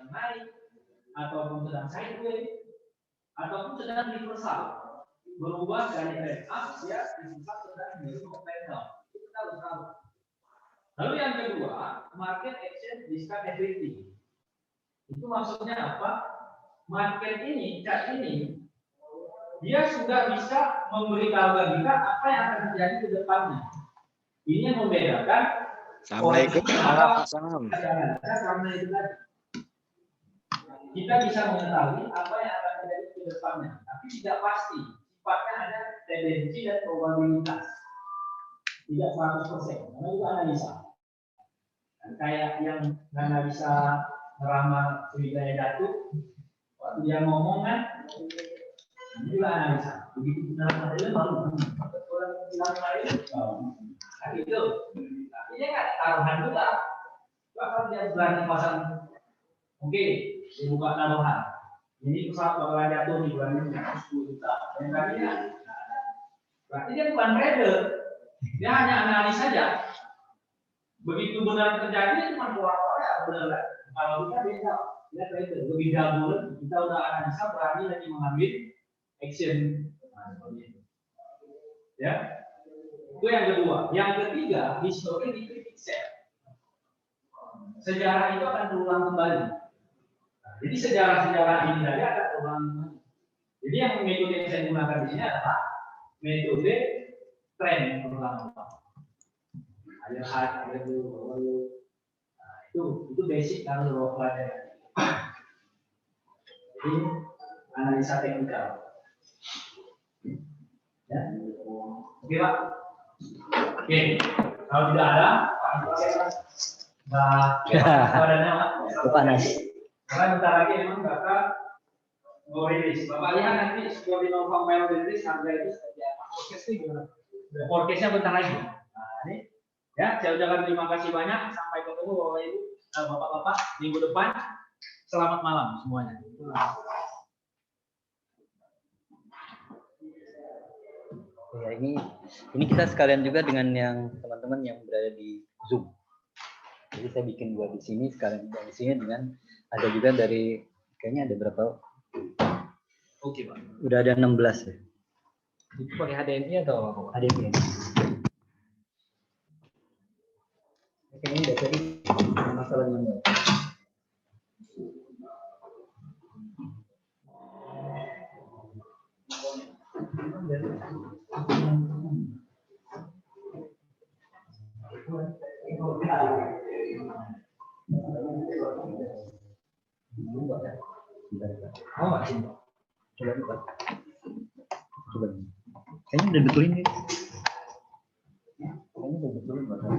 sedang naik, ataupun sedang sideways, ataupun sedang reversal, berubah dari trend up ya dibuka sedang di trend down. Itu kita harus tahu. Lalu yang kedua, market action discount everything. Itu maksudnya apa? Market ini, chart ini, dia sudah bisa memberitahu kita apa yang akan terjadi ke depannya. Ini yang membedakan. Assalamualaikum warahmatullahi wabarakatuh. Karena itu tadi, kita bisa mengetahui apa yang akan terjadi ke depannya, tapi tidak pasti. Sifatnya ada tendensi dan probabilitas. Tidak 100%, karena itu analisa. Kayak yang analisa Rama Sriwijaya jatuh, waktu dia ngomong kan, itu analisa. Begitu kita analisa baru orang bilang lain, kan itu. Ini kan taruhan juga. Kalau dia berani pasang, oke, dibuka taruhan. Ini pesawat bakalan jatuh di bulan ini 10 juta. Yang tadinya, berarti dia bukan trader, dia hanya analis saja. Begitu benar terjadi, cuma pola-pola ya benar. Kalau kita beda, kita trader lebih jago, kita udah analisa berani lagi mengambil action. Ya, itu yang kedua. Yang ketiga, history dikritik sell. Sejarah itu akan berulang kembali. Jadi sejarah-sejarah ini tadi akan berulang kembali. Jadi yang metode yang saya gunakan di sini adalah metode tren pertama. Ada high, ada low. Nah, itu basic kalau pelajaran. Jadi analisa teknikal. Ya. Oke Pak. Oke. Kalau tidak ada, badannya Pak. Panas. Karena bentar lagi memang Bapak mau rilis. Bapak lihat nanti Subordinal Compile rilis harga itu seperti apa. Forecast ini gimana? Forecastnya bentar lagi. Nah ini ya, saya ucapkan terima kasih banyak. Sampai ketemu Bapak Ibu, Bapak-bapak minggu depan. Selamat malam semuanya. Ya, ini kita sekalian juga dengan yang teman-teman yang berada di Zoom. Jadi saya bikin dua di sini sekalian di sini dengan ada juga dari kayaknya ada berapa? Oke Pak. Udah ada 16 ya. Itu pakai HDMI atau HDMI. Ini udah tadi masalah dengan coba. Kayaknya udah betulin nih. Kayaknya udah betulin bahkan.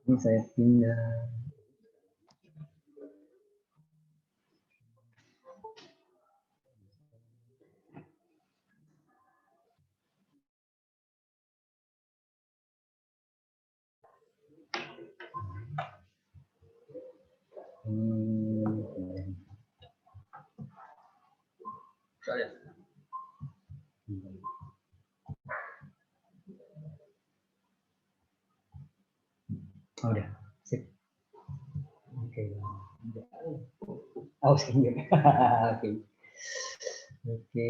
Ini saya pindah. Oh, udah, sip. Oke. Oh, sih. Oke. Oke,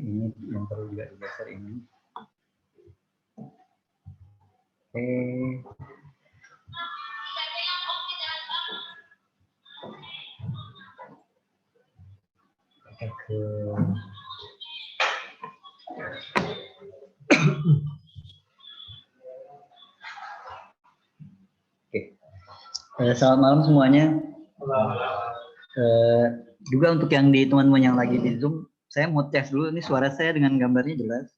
ini yang perlu juga digeser ini. Oke. Oke, ke selamat malam semuanya. Juga untuk yang di teman-teman yang lagi di Zoom, saya mau tes dulu ini suara saya dengan gambarnya jelas.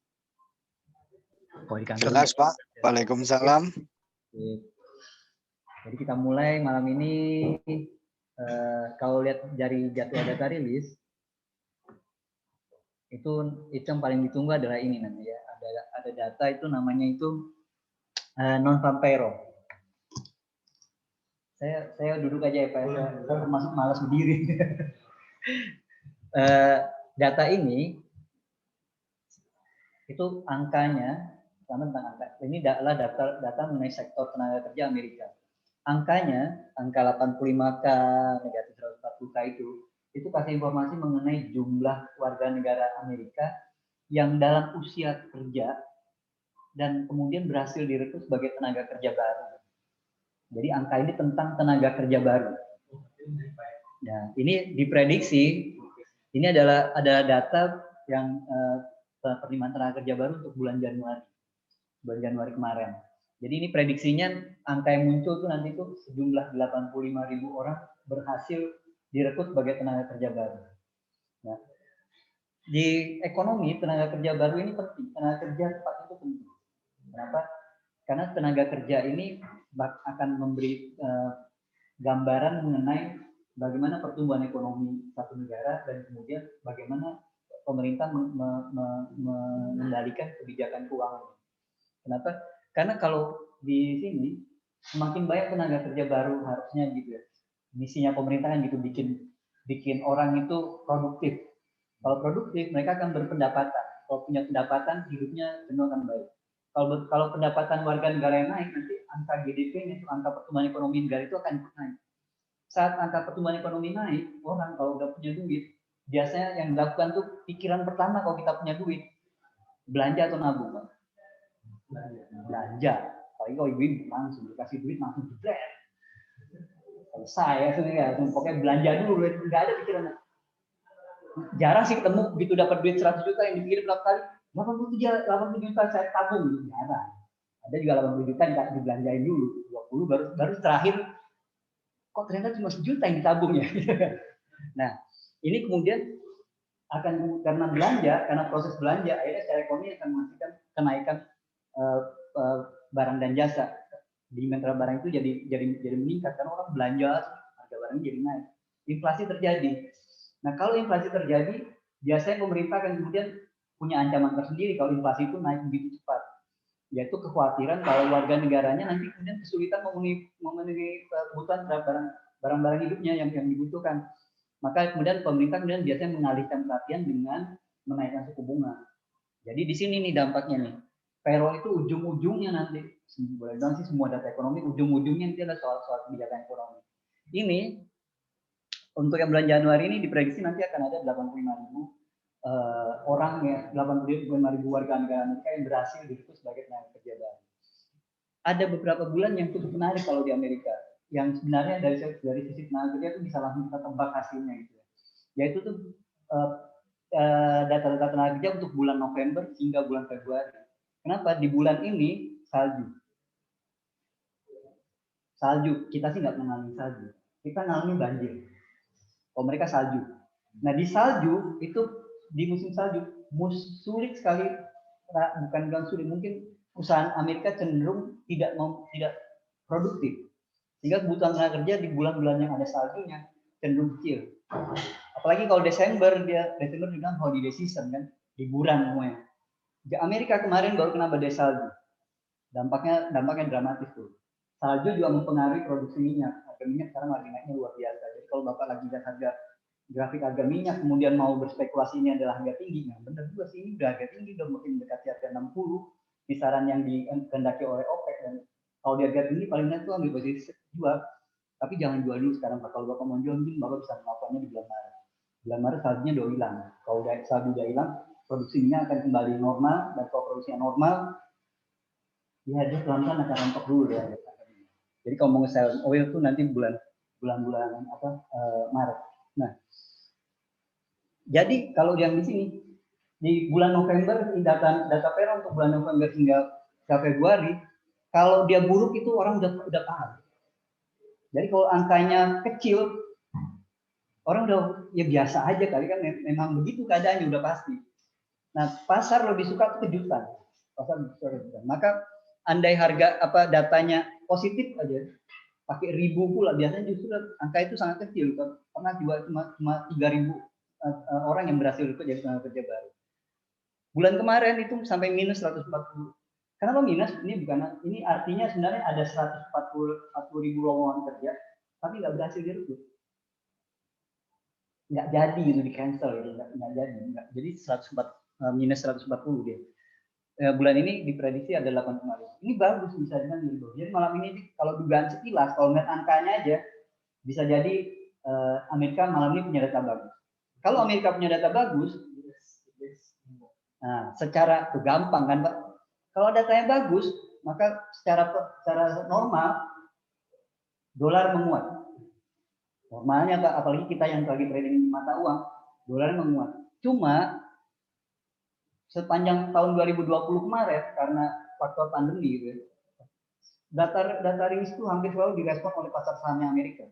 Jelas Pak. Waalaikumsalam. Jadi kita mulai malam ini. Kalau lihat dari jadwal data rilis, Itu yang paling ditunggu adalah ini nanti ya. Ada data itu namanya itu non farm payroll. Saya duduk aja ya Pak. Saya termasuk malas berdiri. Data ini itu angkanya, tentang angka. Ini adalah data mengenai sektor tenaga kerja Amerika. Angkanya, angka 85K, negatif 140K itu kasih informasi mengenai jumlah warga negara Amerika yang dalam usia kerja dan kemudian berhasil direkrut sebagai tenaga kerja baru. Jadi angka ini tentang tenaga kerja baru. Nah, ini diprediksi, ini ada data yang penerimaan tenaga kerja baru untuk bulan Januari kemarin. Jadi ini prediksinya angka yang muncul tuh nanti tuh sejumlah 85.000 orang berhasil direkrut sebagai tenaga kerja baru. Nah, di ekonomi tenaga kerja baru ini penting, tenaga kerja cepat itu penting. Kenapa? Karena tenaga kerja ini akan memberi gambaran mengenai bagaimana pertumbuhan ekonomi satu negara dan kemudian bagaimana pemerintah mengendalikan kebijakan keuangan. Kenapa? Karena kalau di sini semakin banyak tenaga kerja baru harusnya gitu ya. Misinya pemerintah kan gitu bikin orang itu produktif. Kalau produktif mereka akan berpendapatan. Kalau punya pendapatan hidupnya tentu akan baik. Kalau pendapatan warga negara yang naik nanti angka GDP itu angka pertumbuhan ekonomi negara itu akan naik. Saat angka pertumbuhan ekonomi naik, orang kalau udah punya duit, biasanya yang dilakukan tuh pikiran pertama kalau kita punya duit, belanja atau nabung, Pak? Belanja. Apalagi kalau ibu langsung dikasih duit langsung jebret. Selesai ya sebenarnya, pokoknya belanja dulu, nggak ada pikiran. Jarang sih ketemu begitu dapat duit 100 juta yang dipikirin berapa kali? 80 juta saya tabung, jarang. Ada juga 80 juta yang dibelanjain dulu, 20 baru terakhir kok ternyata cuma 1 juta yang ditabung ya. Nah, ini kemudian akan karena belanja, karena proses belanja, akhirnya secara ekonomi akan menghasilkan kenaikan barang dan jasa. Demand terhadap barang itu jadi meningkat karena orang belanja, harga barang jadi naik. Inflasi terjadi. Nah, kalau inflasi terjadi, biasanya pemerintah akan kemudian punya ancaman tersendiri kalau inflasi itu naik begitu cepat. Yaitu kekhawatiran kalau warga negaranya nanti kemudian kesulitan memenuhi kebutuhan terhadap barang-barang hidupnya yang dibutuhkan. Maka kemudian pemerintah biasanya mengalihkan perhatian dengan menaikkan suku bunga. Jadi di sini nih dampaknya nih. Payroll itu ujung-ujungnya nanti, boleh bilang sih semua data ekonomi, ujung-ujungnya itu adalah soal kebijakan ekonomi. Ini untuk yang bulan Januari ini diprediksi nanti akan ada 85.000 orang ya, 85.000 warga negara Amerika yang berhasil direkrut sebagai tenaga kerja baru. Ada beberapa bulan yang cukup menarik kalau di Amerika, yang sebenarnya dari sisi tenaga kerja itu bisa langsung kita tebak hasilnya gitu ya. Yaitu tuh data-data tenaga kerja untuk bulan November hingga bulan Februari. Kenapa? Di bulan ini salju. Kita sih nggak mengalami salju. Kita mengalami banjir. Kalau mereka salju. Nah di salju itu di musim salju sulit sekali, bukan bilang sulit, mungkin perusahaan Amerika cenderung tidak produktif. Sehingga kebutuhan tenaga kerja di bulan-bulan yang ada saljunya cenderung kecil. Apalagi kalau Desember dibilang holiday season kan, liburan semuanya. Di Amerika kemarin baru kena badai salju. Dampaknya dramatis tuh. Salju juga mempengaruhi produksi minyak. Harga minyak sekarang lagi naiknya luar biasa. Jadi kalau Bapak lagi lihat grafik harga minyak kemudian mau berspekulasi ini adalah harga tinggi, nah benar juga sih ini udah harga tinggi, udah mungkin mendekati harga 60 kisaran yang dikehendaki oleh OPEC. Dan kalau di harga tinggi paling nanti tuh ambil posisi jual, tapi jangan jual dulu sekarang Pak. Kalau Bapak mau jual mungkin Bapak bisa melakukannya di bulan Maret. Bulan Maret saljunya udah hilang. Kalau salju udah hilang, produksi minyak akan kembali normal, dan kalau produksinya normal ya dia pelan-pelan akan rontok dulu ya. Jadi kalau mau nge-sell oil tuh nanti bulan-bulan Maret. Nah, jadi kalau yang di sini di bulan November data payroll untuk bulan November hingga Februari, kalau dia buruk itu orang udah paham. Jadi kalau angkanya kecil, orang udah ya biasa aja kali kan, memang begitu keadaannya udah pasti. Nah, pasar lebih suka kejutan. Maka andai harga datanya positif aja, pakai ribu pula, biasanya justru angka itu sangat kecil. Pernah juga cuma 3.000 orang yang berhasil jadi tenaga kerja baru. Bulan kemarin itu sampai minus 140. Kenapa minus? Ini artinya sebenarnya ada 140 ribu lowongan kerja, tapi nggak berhasil direkrut. Nggak jadi gitu, di cancel gitu, nggak jadi. Jadi minus 140 dia. Bulan ini diprediksi ada 85. Ini bagus bisa dengan gitu. Jadi malam ini kalau dugaan sekilas, kalau melihat angkanya aja, bisa jadi Amerika malam ini punya data bagus. Kalau Amerika punya data bagus, nah secara gampang kan Pak, kalau datanya bagus, maka secara normal dolar menguat. Normalnya Pak, apalagi kita yang lagi trading mata uang, dolar menguat. Cuma sepanjang tahun 2020 kemarin karena faktor pandemi gitu, data rilis itu hampir selalu direspon oleh pasar sahamnya Amerika.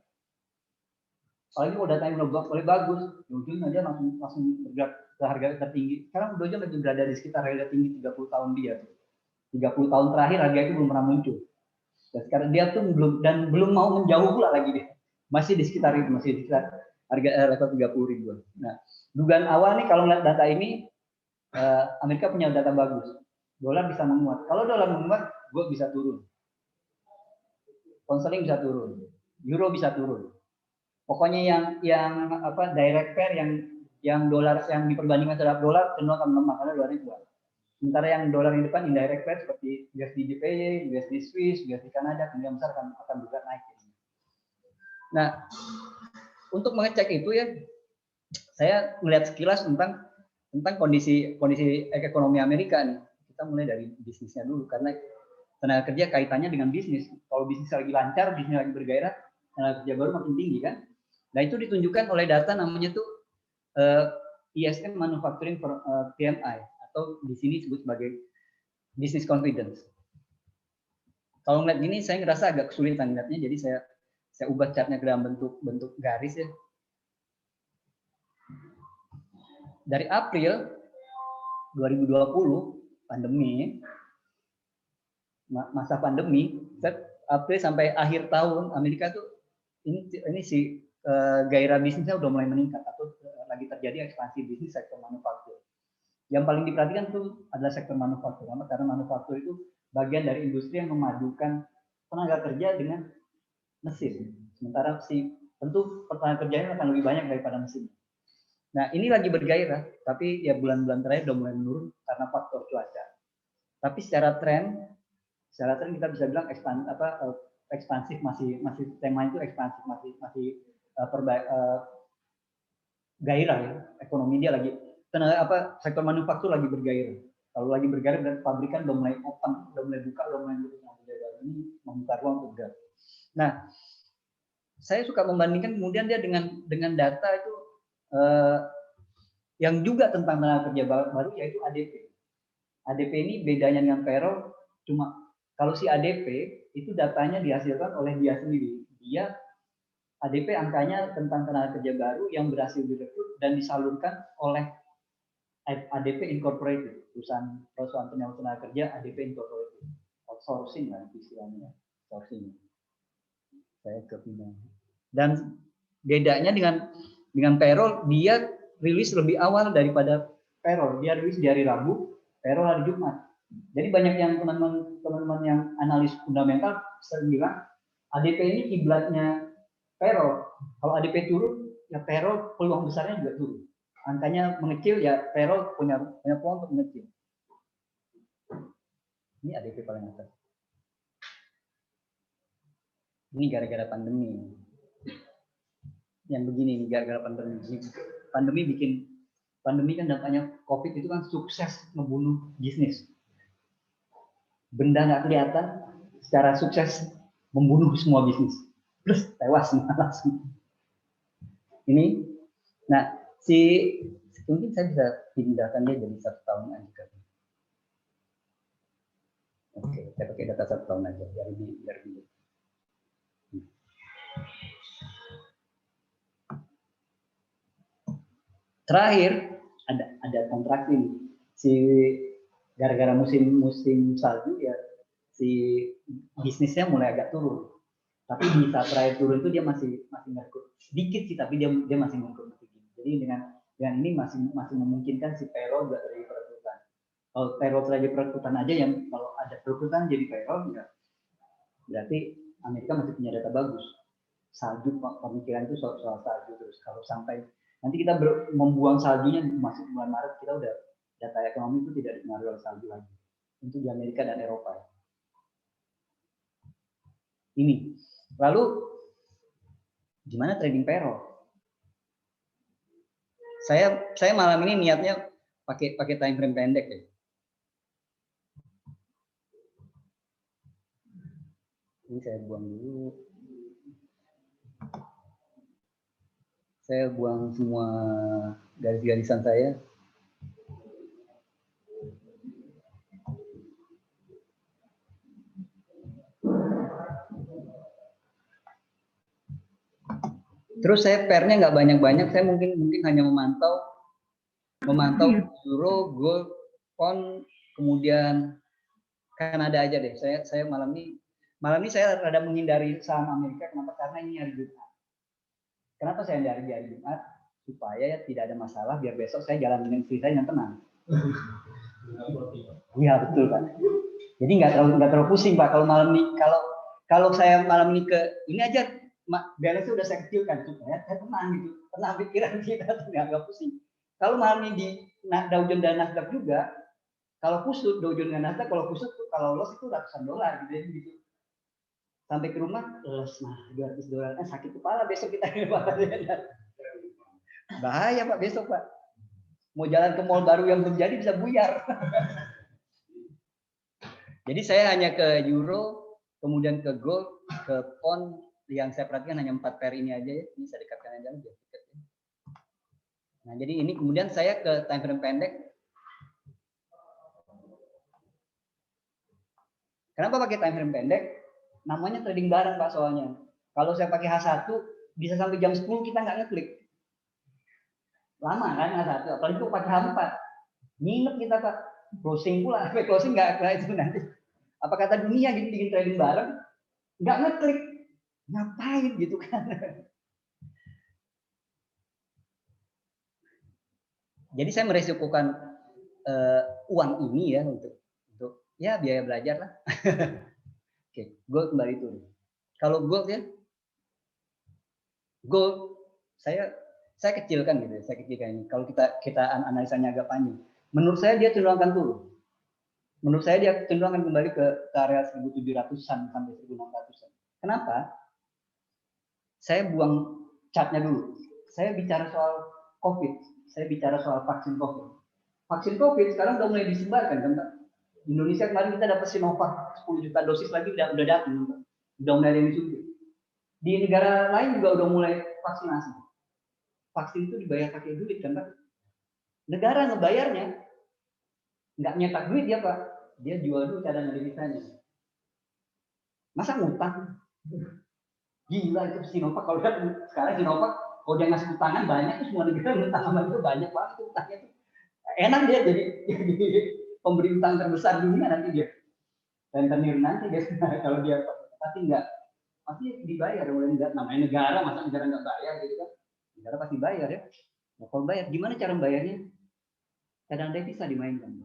Apalagi kalau datanya boleh bagus, ujungnya aja langsung bergerak ke harga tertinggi. Sekarang Dow Jones lagi berada di sekitar harga tinggi 30 tahun dia. 30 tahun terakhir harga itu belum pernah muncul. Dan sekarang dia tuh belum mau menjauh pula lagi deh. Masih di sekitar itu, masih di sekitar harga level 30 ribuan. Nah, dugaan awal nih kalau melihat data ini, Amerika punya data bagus. Dolar bisa menguat. Kalau dolar menguat, gold bisa turun. Pound sterling bisa turun. Euro bisa turun. Pokoknya yang direct pair yang dolar yang diperbandingkan terhadap dolar cenderung akan melemah karena dolarnya kuat. Sementara yang dolar yang depan indirect pair seperti USD JPY, USD Swiss, USD Kanada kemungkinan besar akan bergerak naik. Nah, untuk mengecek itu ya, saya melihat sekilas tentang kondisi ekonomi Amerika nih. Kita mulai dari bisnisnya dulu karena tenaga kerja kaitannya dengan bisnis. Kalau bisnis lagi lancar, bisnis lagi bergairah, tenaga kerja baru makin tinggi kan. Nah itu ditunjukkan oleh data namanya tuh ISM Manufacturing PMI atau di sini disebut sebagai business confidence. Kalau ngeliat gini saya ngerasa agak kesulitan ngeliatnya, jadi saya ubah chartnya ke dalam bentuk garis ya. Dari April 2020 pandemi, masa pandemi, April sampai akhir tahun Amerika tuh ini si gairah bisnisnya udah mulai meningkat atau lagi terjadi ekspansi bisnis sektor manufaktur. Yang paling diperhatikan tuh adalah sektor manufaktur, karena manufaktur itu bagian dari industri yang memadukan tenaga kerja dengan mesin. Sementara tentu tenaga kerjanya akan lebih banyak daripada mesin. Nah ini lagi bergairah, tapi ya bulan-bulan terakhir udah mulai menurun karena faktor cuaca. Tapi secara tren kita bisa bilang ekspansif masih tema itu ekspansif masih gairah ya, ekonomi dia lagi sektor manufaktur lagi bergairah. Kalau lagi bergairah dan pabrikan udah mulai open, udah mulai buka, udah mulai ini membuka ruang untuk gerak. Nah, saya suka membandingkan kemudian dia dengan data itu yang juga tentang tenaga kerja baru yaitu ADP. ADP ini bedanya dengan payroll cuma kalau si ADP itu datanya dihasilkan oleh dia sendiri. Dia ADP angkanya tentang tenaga kerja baru yang berhasil direkrut dan disalurkan oleh ADP Incorporated, perusahaan penyalur tenaga kerja ADP Incorporated, outsourcing lah istilahnya, outsourcing. Saya kepindah. Dan bedanya dengan payroll, dia rilis lebih awal daripada payroll. Dia rilis di hari Rabu, payroll hari Jumat. Jadi banyak yang teman-teman yang analis fundamental sering bilang ADP ini kiblatnya payroll. Kalau ADP turun, ya payroll peluang besarnya juga turun. Angkanya mengecil, ya payroll punya peluang untuk mengecil. Ini ADP paling atas. Ini gara-gara pandemi. Yang begini nih gara-gara pandemi. Pandemi kan dampaknya COVID itu kan sukses membunuh bisnis. Benda nggak kelihatan, secara sukses membunuh semua bisnis. Plus tewas langsung. Ini, nah mungkin saya bisa pindahkan dia jadi 1 tahun aja. Oke, saya pakai data 1 tahun aja biar lebih. Terakhir ada kontrak ini. Gara-gara musim salju ya si bisnisnya mulai agak turun. Tapi di saat terakhir turun itu dia masih ngerekrut sedikit sih, tapi dia masih ngerekrut. Jadi dengan ini masih memungkinkan si payroll juga terjadi perekrutan. Kalau payroll terjadi perekrutan aja, yang kalau ada perekrutan jadi payroll, ya berarti Amerika masih punya data bagus. Salju, pemikiran itu soal salju terus. Kalau sampai nanti kita membuang saljunya masuk bulan Maret, kita udah data ekonomi itu tidak dipengaruhi oleh salju lagi. Untuk di Amerika dan Eropa. Ini. Lalu gimana trading payroll? Saya malam ini niatnya pakai time frame pendek ya. Ini saya buang dulu. Saya buang semua garis-garisan saya. Terus saya pairnya nggak banyak-banyak, saya mungkin hanya memantau euro, gold, pound, kemudian Kanada aja deh. Saya malam ini saya rada menghindari saham Amerika. Kenapa? Karena ini hari Jumat. Kenapa saya hindari di hari Jumat? Supaya tidak ada masalah, biar besok saya jalan dengan istri saya yang tenang. Iya betul Pak. Jadi nggak terlalu pusing Pak. Kalau malam ini kalau saya malam ini ini aja balance udah saya kecilkan supaya saya tenang gitu, tenang pikiran kita nggak pusing. Kalau malam ini di Dow Jones dan Nasdaq juga, kalau kusut Dow Jones dan Nasdaq, kalau kusut tuh kalau loss itu ratusan dolar gitu. Sampai ke rumah loss $200, sakit kepala besok kita bahaya Pak besok Pak. Mau jalan ke mall baru yang belum jadi bisa buyar. Jadi saya hanya ke euro, kemudian ke gold, ke pound. Yang saya perhatikan hanya 4 pair ini aja ya. Ini saya dekatkan aja. Nah, jadi ini kemudian saya ke time frame pendek. Kenapa pakai time frame pendek? Namanya trading bareng Pak soalnya. Kalau saya pakai H1 bisa sampai jam 10 kita nggak ngeklik. Lama kan H1, apalagi itu pakai H4. Nginep kita Pak. Closing pula, closing nggak itu nanti. Apa kata dunia gitu bikin trading bareng? Nggak ngeklik. Ngapain gitu kan? Jadi saya meresikokan uang ini ya untuk ya biaya belajar lah. Oke, gold kembali turun. Kalau gold ya, gold saya kecilkan gitu, saya kecilkan ini. Kalau kita analisanya agak panjang, menurut saya dia cenderung akan turun. Menurut saya dia cenderung akan kembali ke area 1.700-an sampai 1.600-an. Kenapa? Saya buang chartnya dulu. Saya bicara soal COVID. Saya bicara soal vaksin COVID. Vaksin COVID sekarang udah mulai disebarkan kan Pak? Indonesia kemarin kita dapat Sinovac 10 juta dosis lagi udah datang Pak. Udah mulai ada yang disuntik. Di negara lain juga udah mulai vaksinasi. Vaksin itu dibayar pakai duit kan Pak? Negara ngebayarnya nggak nyetak duit dia Pak. Dia jual dulu cadangan devisanya. Masa ngutang? Gila itu Sinovac. Kalau lihat sekarang Sinovac kalau dia ngasih utangan banyak tuh semua negara ngutang sama itu banyak banget utangnya tuh. Enak dia jadi pemberi utang terbesar dunia nanti dia. Rentenir nanti dia kalau dia pasti enggak pasti dibayar oleh namanya negara, masa negara nggak bayar gitu kan? Negara pasti bayar ya. Nah, kalau bayar gimana cara bayarnya? Cadangan devisa dimainkan.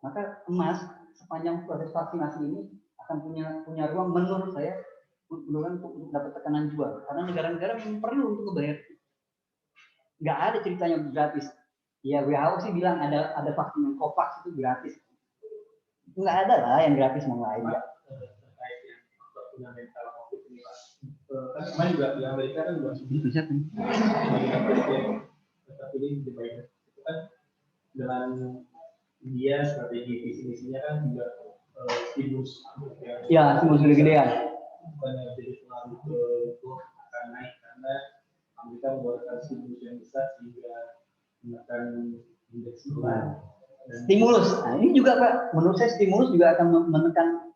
Maka emas sepanjang proses vaksinasi ini akan punya ruang menurut saya untuk dapat tekanan jual karena negara-negara memang perlu untuk membayar. Nggak ada ceritanya gratis. Ya WHO sih bilang ada vaksin yang COVAX itu gratis. Nggak ada lah yang gratis mau lain ya. Terkait yang fundamental COVID ini Pak. Kan kemarin juga di Amerika kan juga bisa kan? terpilih di Biden itu kan dengan dia strategi visi misinya kan juga stimulus ya stimulus gedean bukannya jadi pengaruh ke akan naik karena Amerika membuatkan stimulus yang besar sehingga menekan indeks dolar. Stimulus, nah ini juga Pak, menurut saya stimulus juga akan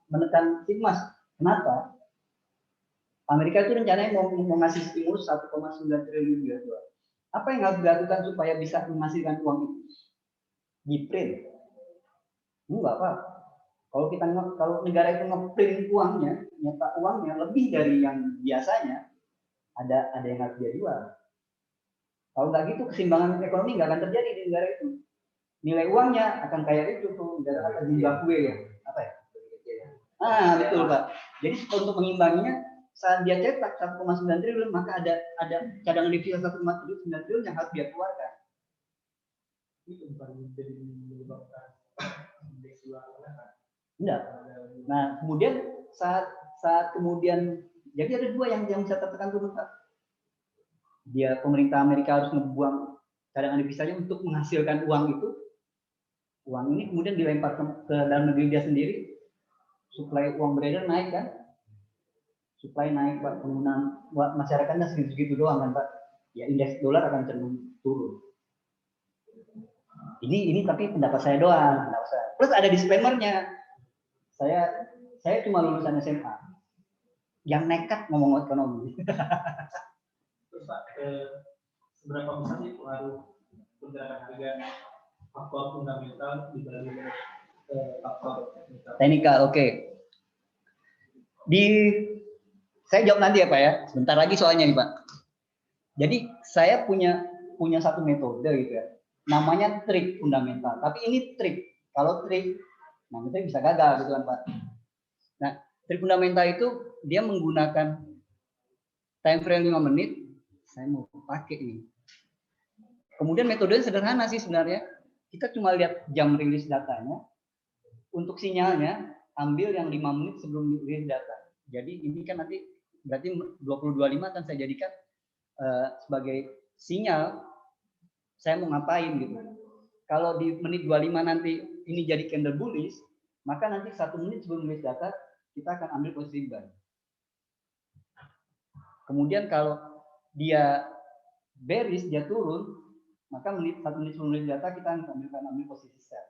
menekan emas. Kenapa? Amerika itu rencananya mau ngasih stimulus 1,9 triliun US dollar. Apa yang harus dilakukan supaya bisa menghasilkan uang itu? Di print. Enggak Pak. Kalau negara itu ngeprint uangnya, nyetak uangnya lebih dari yang biasanya, ada yang harus dia jual. Kalau nggak gitu keseimbangan ekonomi nggak akan terjadi di negara itu. nilai uangnya akan kayak itu tuh, dari kata Zimbabwe ya, apa ya? Betul Pak. Jadi untuk mengimbanginya, saat dia cetak 1,9 triliun, maka ada cadangan devisa 1,9 triliun yang harus dia keluarkan. Itu bukan jadi menyebabkan indeks jual kan? Enggak. Nah, kemudian saat kemudian, jadi ada dua yang bisa tertekan turun Pak. Dia pemerintah Amerika harus ngebuang cadangan devisanya untuk menghasilkan uang itu. Uang ini kemudian dilempar ke dalam negeri dia sendiri. Suplai uang beredar naik kan? Suplai naik Pak, penggunaan masyarakatnya segitu doang kan Pak. Ya indeks dolar akan cenderung turun. Ini tapi pendapat saya doang, pendapat saya. Plus ada disclaimer-nya. Saya cuma lulusan SMA. Yang nekat ngomong ekonomi. Terus Pak, seberapa besar sih pengaruh pergerakan harga faktor fundamental dibanding faktor teknikal? Oke. Saya jawab nanti ya Pak ya. Sebentar lagi soalnya nih Pak. Jadi saya punya satu metode gitu ya. Namanya trik fundamental. Tapi ini trik. Kalau trik, nanti bisa gagal gitu kan Pak. Nah, trik fundamental itu dia menggunakan time frame 5 menit. Saya mau pakai ini. Kemudian metodenya sederhana sih sebenarnya. Kita cuma lihat jam rilis datanya. Untuk sinyalnya, ambil yang 5 menit sebelum rilis data. Jadi ini kan nanti berarti 2025 akan saya jadikan sebagai sinyal saya mau ngapain gitu. Kalau di menit 25 nanti ini jadi candle bullish, maka nanti 1 menit sebelum rilis data kita akan ambil posisi buy. Kemudian kalau dia bearish, dia turun, maka 1 menit sebelum rilis data kita akan ambil posisi sell.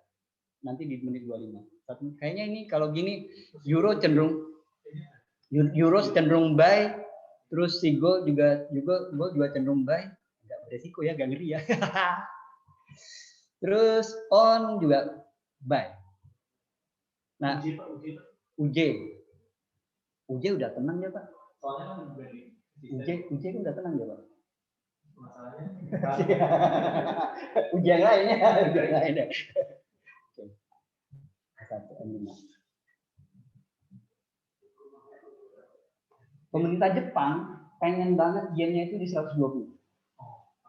Nanti di menit 25. Kayaknya ini kalau gini euro cenderung buy, terus si gold juga cenderung buy. Enggak beresiko ya, enggak ngeri ya. Terus on juga buy. Nah, UJ udah tenang ya Pak. Soalnya kan UJ udah tenang ya Pak. Masalahnya UJ yang lainnya. Pemerintah Jepang pengen banget yen-nya itu di 120.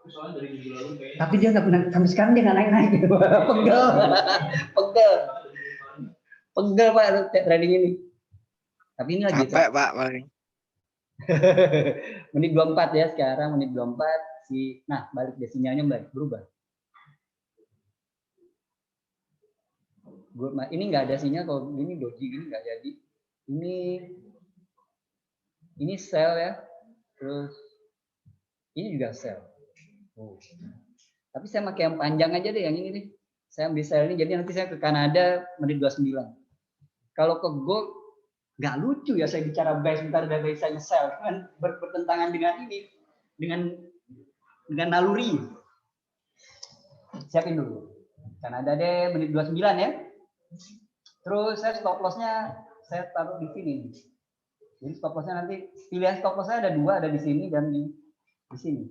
soalnya dari minggu lalu kayaknya. Tapi dia nggak pernah, sampai sekarang dia nggak naik gitu. Pegel Pak trading ini. Tapi ini lagi Capek Pak paling. menit 24 ya sekarang, menit 24 nah balik deh, sinyalnya berubah. Ini nggak ada sinyal kalau gini, doji gini nggak jadi. Ini sell ya, terus ini juga sell. Tapi saya pakai yang panjang aja deh, yang ini nih. Saya ambil sell ini, jadi nanti saya ke Kanada menit 29. Kalau ke gold nggak lucu ya saya bicara buy sebentar dari saya sell, kan bertentangan dengan ini, dengan naluri. Siapin dulu. Kanada deh menit 29 ya. Terus saya stop loss-nya saya taruh di sini. Jadi stop loss-nya nanti pilihan stop loss-nya ada 2, ada di sini dan di sini.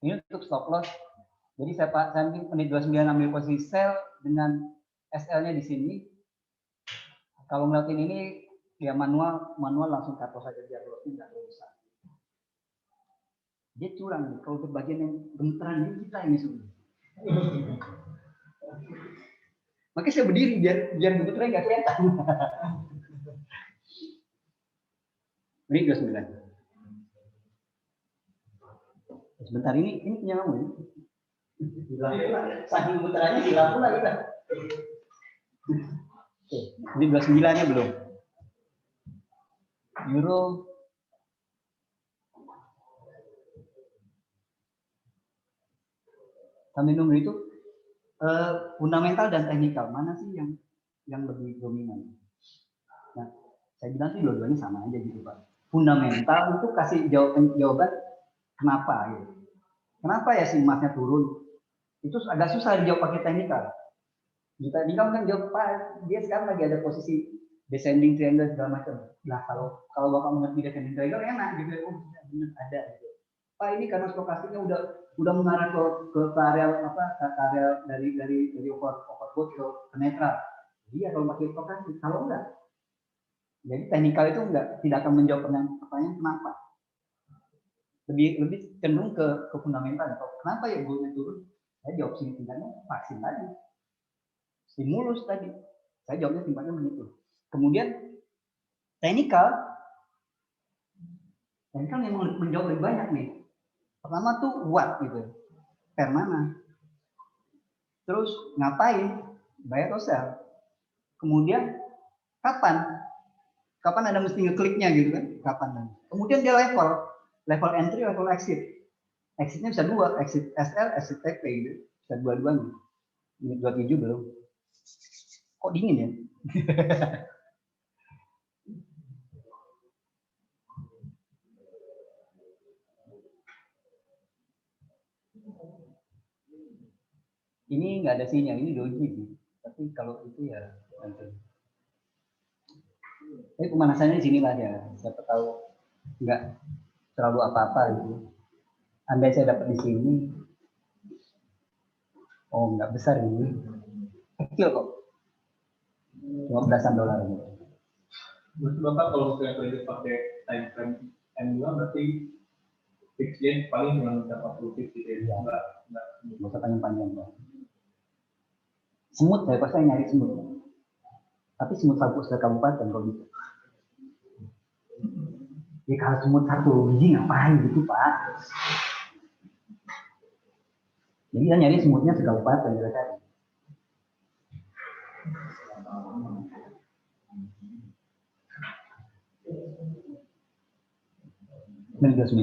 Ini untuk stop loss. Jadi saya menit 29 ambil posisi sell dengan SL-nya di sini. Kalau ngeliatin ini ya manual langsung cut loss aja biar loss-nya nggak rusak. Dia curang nih kalau untuk bagian yang gemeteran ini kita ini sebenarnya. Makanya saya berdiri biar gemeteran nggak kelihatan. Ini 29. Sebentar ini punya kamu ya. Saking gemeterannya hilang pula kita. Oke, ini 29-nya belum. Euro sambil nunggu itu fundamental dan teknikal mana sih yang lebih dominan? Nah, saya bilang sih dua-duanya sama aja gitu Pak. Fundamental itu kasih jawaban kenapa gitu. Kenapa ya si emasnya turun? Itu agak susah dijawab pakai teknikal. Di teknikal kan jawab Pak, dia sekarang lagi ada posisi descending triangle segala macam. Nah kalau Bapak mengerti descending triangle enak gitu. Oh benar ada gitu. Pak ini karena stokastiknya udah mengarah ke area apa, ke area dari overbought ke netral. Iya kalau pakai stokastik, kalau enggak, jadi teknikal itu tidak akan menjawab pertanyaan kenapa. Lebih cenderung ke fundamental. Kenapa ya goalnya turun? Saya jawab simpelnya vaksin tadi, stimulus tadi. Saya jawabnya simpelnya begitu. Kemudian teknikal memang menjawab lebih banyak nih. Pertama tuh what gitu, per mana. Terus ngapain? Buy atau sell. Kemudian kapan ada mesti ngekliknya gitu kan? Kapan? Kemudian dia level entry, level exit. Exitnya bisa dua, exit SL, exit TP gitu. Bisa dua-duanya. Menit 27 belum. Kok dingin ya? Ini nggak ada sinyal, ini doji sih. Tapi kalau itu ya nanti. Tapi pemanasannya di sini lah ya. Siapa tahu nggak terlalu apa-apa gitu. Andai saya dapat di sini, oh nggak besar ini, kecil kok, cuma belasan dolar gitu. Berarti Bapak kalau misalnya kredit pakai time frame M2 berarti fixnya paling cuma 40 fix gitu ya? Enggak usah panjang-panjang. Semut saya pasti nyari semut, tapi semut kabupaten kalau gitu. Ya kalau semut satu biji ngapain gitu Pak? Jadi kita nyari semutnya sekabupaten kita cari. Menit 29.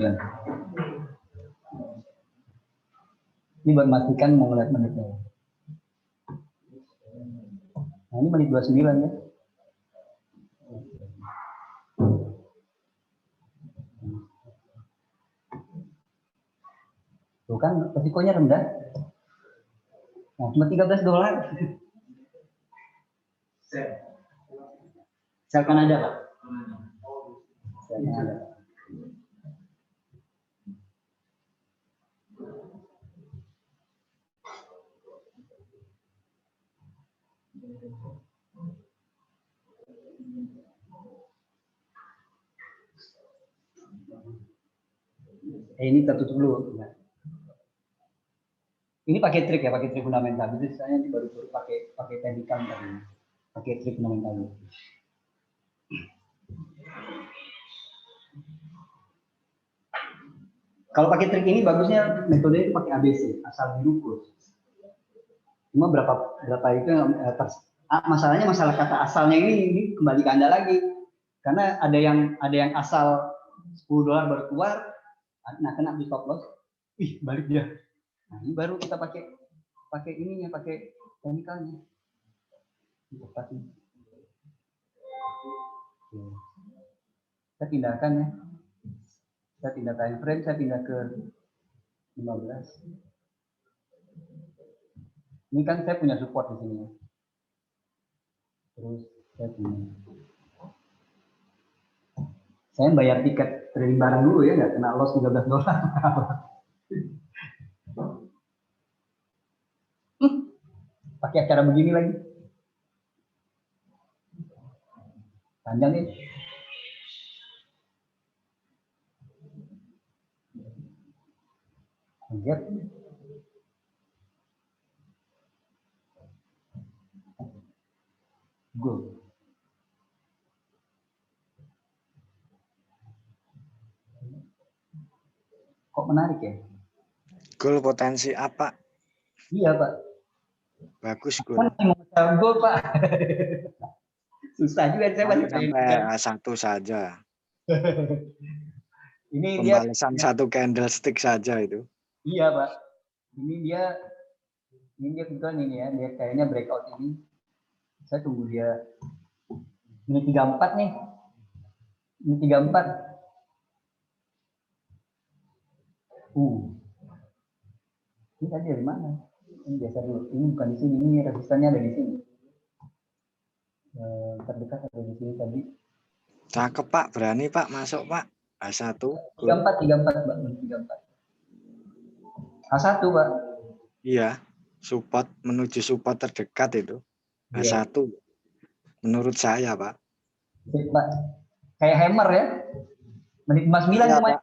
Ini buat memastikan mau ngeliat menitnya. Nah ini menit 29 ya. Tuh kan resikonya rendah. Nah, cuma $13. Sel Kanada Pak. Sel Kanada. Ini tertutup dulu. Ini pakai trik ya, pakai trik fundamental. Jadi saya nanti baru pakai teknikal tadi, pakai trik fundamental. Kalau pakai trik ini bagusnya metode itu pakai ABC, asal diukur. Cuma berapa itu masalahnya masalah kata asalnya ini kembali ke Anda lagi. Karena ada yang asal $10 baru keluar, nah kena di stop loss, balik dia. Nah, ini baru kita pakai ininya, pakai teknikalnya. Saya pindahkan ya. Saya pindah time frame, saya pindah ke 15. Ini kan saya punya support di sini. Terus saya bayar tiket trading barang dulu ya, nggak kena loss $13. Pakai acara begini lagi. Panjang nih. Lihat. Go. Kok menarik ya? Goal potensi apa? Iya Pak. Bagus goal. Kan gol Pak. Susah juga saya masih sampai satu saja. Ini pembalasan satu candlestick saja itu. Iya Pak. Ini dia kebetulan ini ya, dia kayaknya breakout ini. Saya tunggu dia. Ini 34 nih. Ini 34. Ini tadi dari mana? Ini biasa dulu. Ini bukan di sini. Ini resistannya ada di sini. Terdekat ada di sini tadi. Cakep Pak, berani Pak, masuk Pak. A1. 34 Mbak, 34. A1 Pak. Iya, support menuju support terdekat itu. Iya. A1 menurut saya, Pak. Sip, Pak. Kayak hammer ya. Menit 59 Iya, kemarin.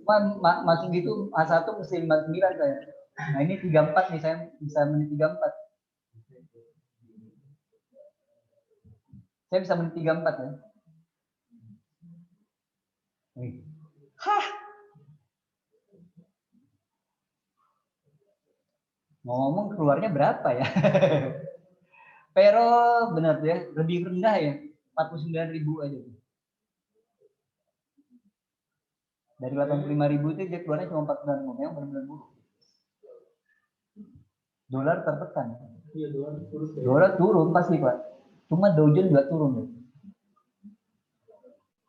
Pak. Masuk gitu A1 mesti 59 saya. Nah ini 34 nih, saya bisa menit 34. Saya bisa menit 34 ya. Wih. Hah. Ngomong keluarnya berapa ya? Pero benar ya, lebih rendah ya. 49.000 aja. Dari 85.000 itu dia keluarnya cuma 46.000, yang benar-benar buruk. Dolar tertekan. Iya, Dolar turun pasti Pak. Cuma Dow Jones juga turun deh.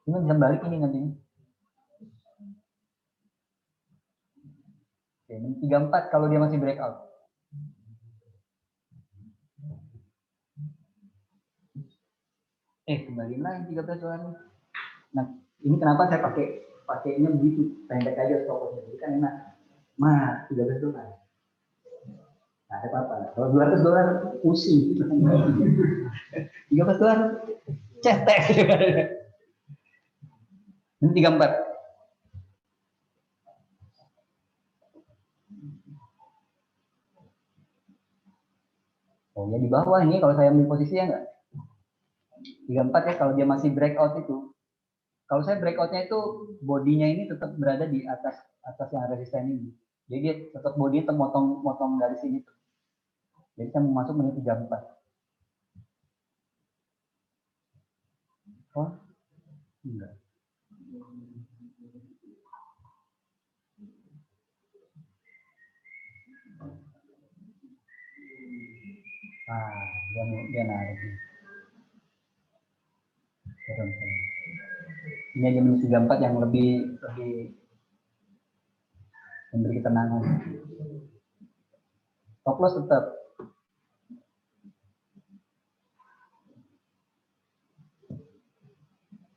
Cuma bisa balik ini nanti. Oke, 34 kalau dia masih breakout. Kembaliin lagi 13 dolar. Nah, ini kenapa saya pakainya begitu, pendek aja stop-lossnya. Jadi kan enak. 13 dolar. Nah, ada apa-apa. Kalau 200 dolar pusing. 13 dolar cetek. Ini 34. Oh ya di bawah ini kalau saya ambil posisinya enggak. 34 ya kalau dia masih breakout itu. Kalau saya breakoutnya itu bodinya ini tetap berada di atas yang resisten ini. Jadi dia tetap bodinya motong dari sini. Jadi saya mau masuk menit 34. Oh, enggak. Dia narik. Ini aja menit 34 yang lebih memberi ketenangan. Stop loss tetap.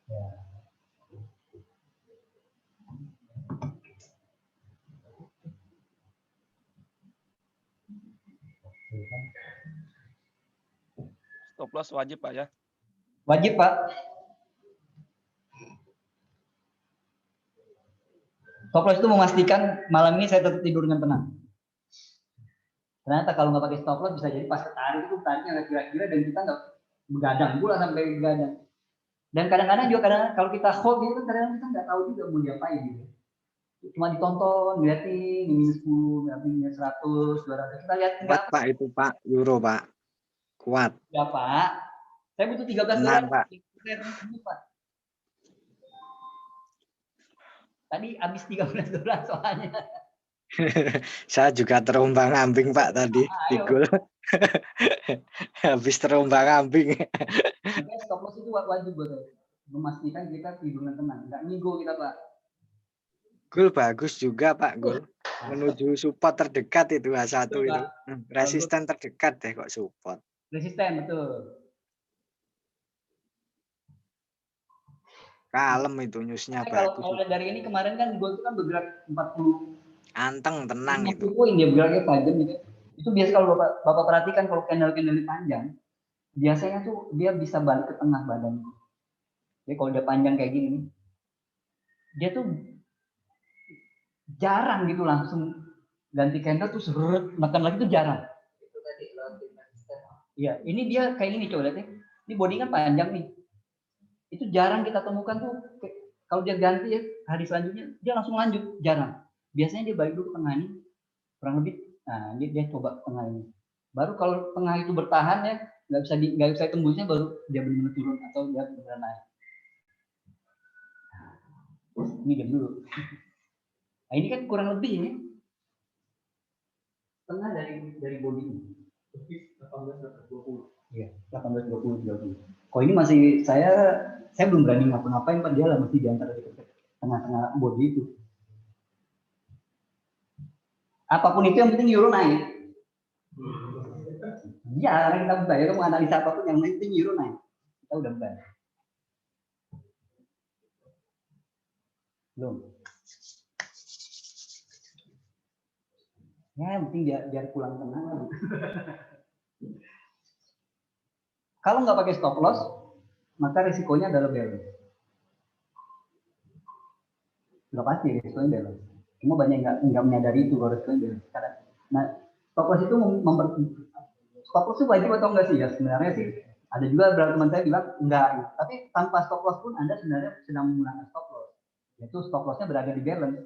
Ya. Stop loss wajib Pak ya? Wajib Pak. Stop loss itu memastikan malam ini saya tetap tidur dengan tenang. Ternyata kalau nggak pakai stop loss bisa jadi pas ketarik itu tariknya nggak kira-kira dan kita nggak begadang pula sampai begadang. Dan kadang-kadang juga kalau kita hold gitu kan kadang-kadang kita nggak tahu juga mau diapain gitu. Cuma ditonton, liatin, minus 10, minus 100, 200. Kita lihat Kuat Pak itu Pak, euro Pak. Kuat. Ya Pak. Saya butuh 13 dolar. Tenang Pak. Pak. Tadi habis 13 dolar soalnya. Saya juga terombang-ambing Pak tadi di goal. Habis terombang-ambing. Makanya stop loss itu wajib buat saya. Memastikan kita tidur dengan tenang. Nggak ngigo kita Pak. Goal bagus juga Pak, goal. Menuju support terdekat itu A1 Betul, itu. Resisten terdekat deh kok support. Resisten betul. Kalem itu newsnya Kalau bagus. dari ini kemarin kan gold itu kan bergerak 40. Anteng, tenang itu. Poin dia bergeraknya tajam gitu. Itu biasa kalau Bapak perhatikan kalau candle-candle panjang, biasanya tuh dia bisa balik ke tengah badan. Jadi kalau dia panjang kayak gini, dia tuh jarang gitu langsung ganti candle tuh seret makan lagi tuh jarang. Iya, ini dia kayak gini coba lihat ya. Ini body kan panjang nih. Itu jarang kita temukan tuh kalau dia ganti ya hari selanjutnya dia langsung lanjut, jarang. Biasanya dia balik dulu ke tengah ini kurang lebih. Nah, dia coba ke tengah ini. Baru kalau tengah itu bertahan ya nggak bisa tembusnya baru dia benar-benar turun atau dia benar-benar naik. Ini dia dulu. Nah, ini kan kurang lebih ini tengah dari body ini. 18-20. Iya, 18-20. Kok ini masih saya belum berani ngapa-ngapain Pak, dia lah masih di antara tengah-tengah body itu. Apapun itu yang penting euro naik. Ya, kita buka ya, mau analisa apapun yang penting euro naik. Kita udah buka. Belum. Ya, yang penting biar pulang tenang lah. Kalau nggak pakai stop loss, maka risikonya adalah balance. Sudah pasti risikonya balance. Cuma banyak yang nggak menyadari itu kalau risikonya balance. Nah, stop loss itu stop loss itu wajib atau enggak sih ya? Sebenarnya sih ada juga beberapa teman saya bilang enggak. Tapi tanpa stop loss pun Anda sebenarnya sedang menggunakan stop loss. Yaitu stop lossnya berada di balance.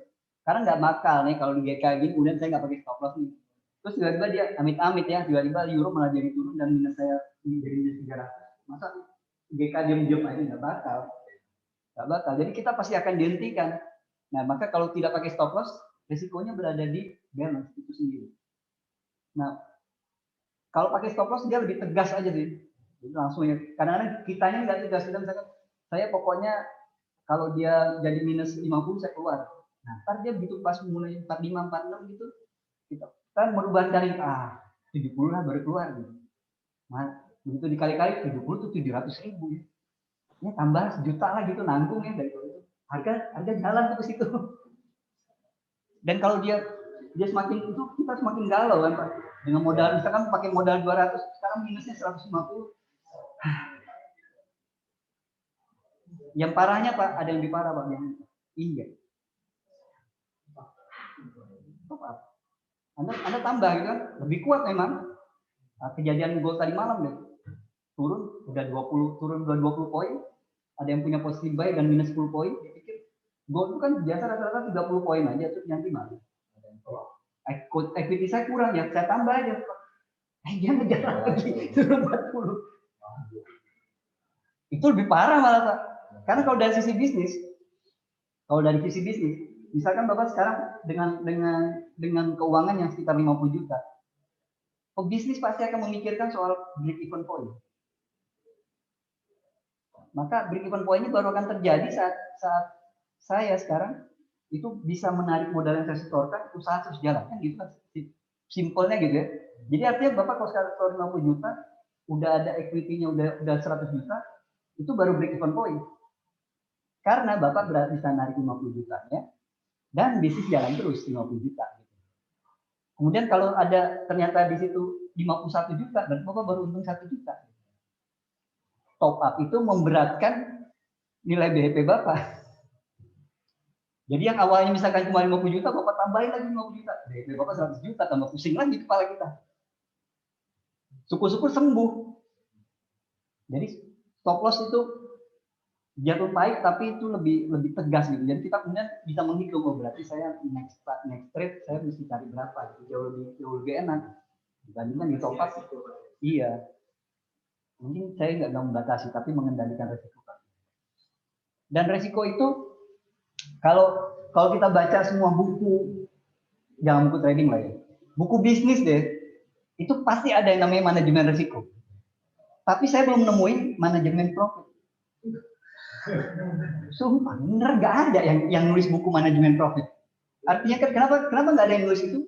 Karena nggak bakal nih kalau di GK gini kemudian saya nggak pakai stop loss nih. Terus tiba-tiba dia amit-amit ya, tiba-tiba euro malah jadi turun dan minus saya jadi minus 300. Masa GK diam-diam aja nggak bakal. Nggak bakal. Jadi kita pasti akan dihentikan. Nah, maka kalau tidak pakai stop loss, risikonya berada di balance itu sendiri. Nah, kalau pakai stop loss dia lebih tegas aja sih. Jadi langsung ya. Kadang-kadang kitanya nggak tegas. Kita misalkan saya pokoknya kalau dia jadi minus 50 saya keluar. Nah, ntar dia begitu pas mulai 45, 46 gitu, kita kan merubah dari 70 lah baru keluar gitu. Nah, begitu dikali-kali 70 tuh 700.000 ya. Ini tambah sejuta lah gitu nanggung ya dari itu. Harga jalan tuh ke situ. Dan kalau dia semakin itu kita semakin galau kan Pak. Dengan modal misalkan pakai modal 200 sekarang minusnya 150. Yang parahnya Pak, ada yang lebih parah Pak, yang iya. Top up. Anda tambah gitu kan, lebih kuat memang. Nah, kejadian gold tadi malam deh. Turun udah 20 poin. Ada yang punya posisi buy dan minus 10 poin. Dipikir gold itu kan biasa rata-rata 30 poin aja terus nanti mana? Equity saya kurang ya, saya tambah aja. Dia ngejar lagi turun 40. Itu lebih parah malah Pak. Karena kalau dari sisi bisnis, misalkan Bapak sekarang dengan keuangan yang sekitar 50 juta, pebisnis pasti akan memikirkan soal break even point. Maka break even point ini baru akan terjadi saat saya sekarang itu bisa menarik modal yang saya setorkan, usaha terus jalan kan gitu kan. Simpelnya gitu ya. Jadi artinya Bapak kalau sekarang setor 50 juta, udah ada equity-nya udah 100 juta, itu baru break even point. Karena Bapak bisa narik 50 jutanya dan bisnis jalan terus 50 juta. Kemudian kalau ada ternyata di situ 51 juta, dan Bapak baru untung 1 juta. Top up itu memberatkan nilai BHP Bapak. Jadi yang awalnya misalkan cuma 50 juta, Bapak tambahin lagi 50 juta. BHP Bapak 100 juta, tambah pusing lagi kepala kita. Syukur-syukur sembuh. Jadi stop loss itu jatuh baik tapi itu lebih tegas gitu. Jadi kita kemudian bisa menghitung, oh berarti saya next trade saya mesti cari berapa gitu. Jauh lebih enak dibandingkan di top up. Iya. Mungkin saya nggak membatasi tapi mengendalikan resiko. Dan resiko itu kalau kita baca semua buku, jangan buku trading lah ya. Buku bisnis deh. Itu pasti ada yang namanya manajemen resiko. Tapi saya belum nemuin manajemen profit. Sumpah, bener nggak ada yang nulis buku manajemen profit. Artinya kan kenapa nggak ada yang nulis itu?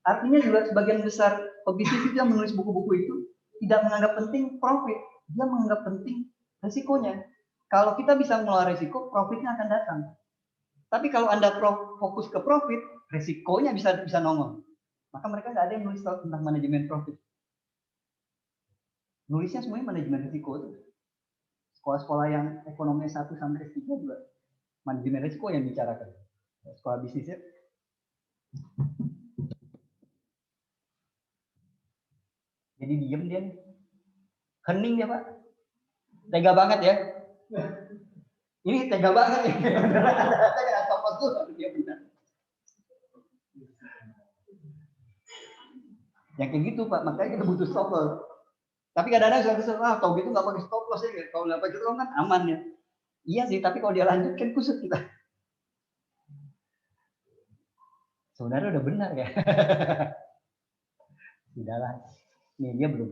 Artinya juga sebagian besar pebisnis itu yang menulis buku-buku itu tidak menganggap penting profit, dia menganggap penting resikonya. Kalau kita bisa mengelola resiko, profitnya akan datang. Tapi kalau Anda fokus ke profit, resikonya bisa nongol. Maka mereka nggak ada yang nulis tentang manajemen profit. Nulisnya semuanya manajemen risiko itu. Sekolah-sekolah yang ekonomi 1 sampai S3 juga manajemen risiko yang bicarakan. Sekolah bisnisnya. Jadi diem dia nih. Hening dia Pak. Tega banget ya. Ini tega banget nih. Saya apa tuh dia benar. Yang kayak gitu Pak, makanya kita butuh stop loss. Tapi kadang-kadang saya tahu gitu nggak pakai stop loss ya. Kalau nggak pakai stop kan aman ya. Iya sih, tapi kalau dia lanjut kan kusut kita. Sebenarnya udah benar ya. Tidaklah. Nih dia belum.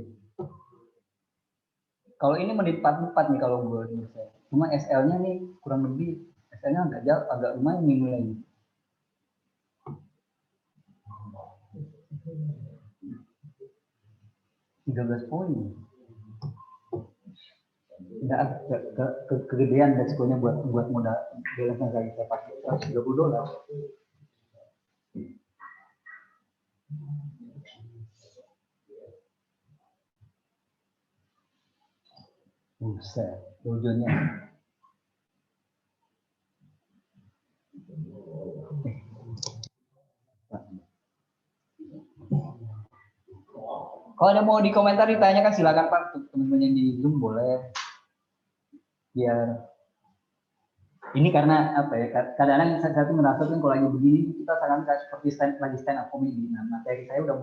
Kalau ini menit 44 nih kalau menurut saya. Cuma SL-nya nih kurang lebih. SL-nya agak jauh, agak lumayan nih mulai. $13 poin. Tidak kegedean resikonya buat modal balance yang saya pakai $130. Buset, dojonya. Kalau ada mau dikomentari, tanyakan silakan Pak. Teman-teman yang di Zoom boleh. Biar ini karena apa ya? Kadang-kadang saya tuh merasa tuh kalau lagi begini kita sekarang kayak seperti lagi stand up comedy. Nah, materi saya udah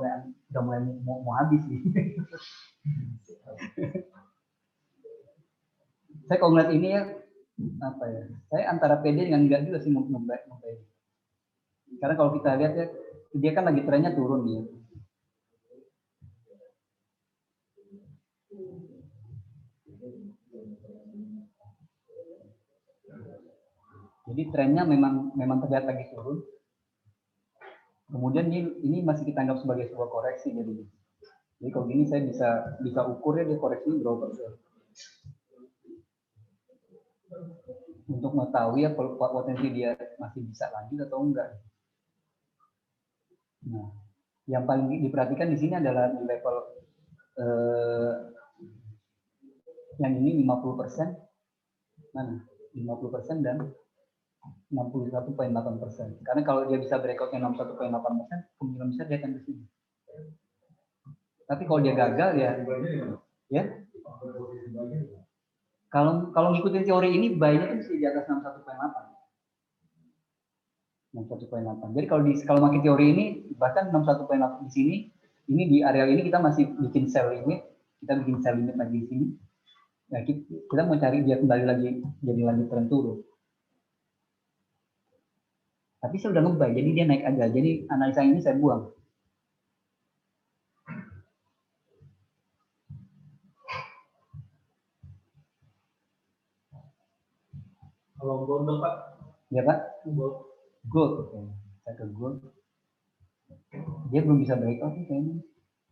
mulai mau habis nih. Saya kalau ngeliat ini ya apa ya? Saya antara pede dengan enggak juga sih membaik. Karena kalau kita lihat ya, dia kan lagi trennya turun dia. Jadi trennya memang terlihat lagi turun. Kemudian ini masih kita anggap sebagai sebuah koreksi jadi kalau gini saya bisa ukur ya dia koreksi berapa persen. Untuk mengetahui ya potensi dia masih bisa lanjut atau enggak. Nah, yang paling diperhatikan di sini adalah di level yang ini 50%, mana? 50% dan 61,8%. Karena kalau dia bisa breakoutnya 61,8%, kemungkinan besar dia akan ke sini. Tapi kalau dia gagal ya. Kalau ngikutin teori ini, buy-nya itu mesti di atas 61,8. 61,8. Jadi kalau makin teori ini, bahkan 61,8 di sini, ini di area ini kita masih bikin sell limit, kita bikin sell limit lagi di sini. Nah, kita mau cari dia kembali lagi jadi lanjut tren turun. Tapi saya udah nge-buy, jadi dia naik aja. Jadi analisa ini saya buang. Kalau gold Pak? Ya Pak? Gold. Saya ke gold. Dia belum bisa breakout nih kayaknya.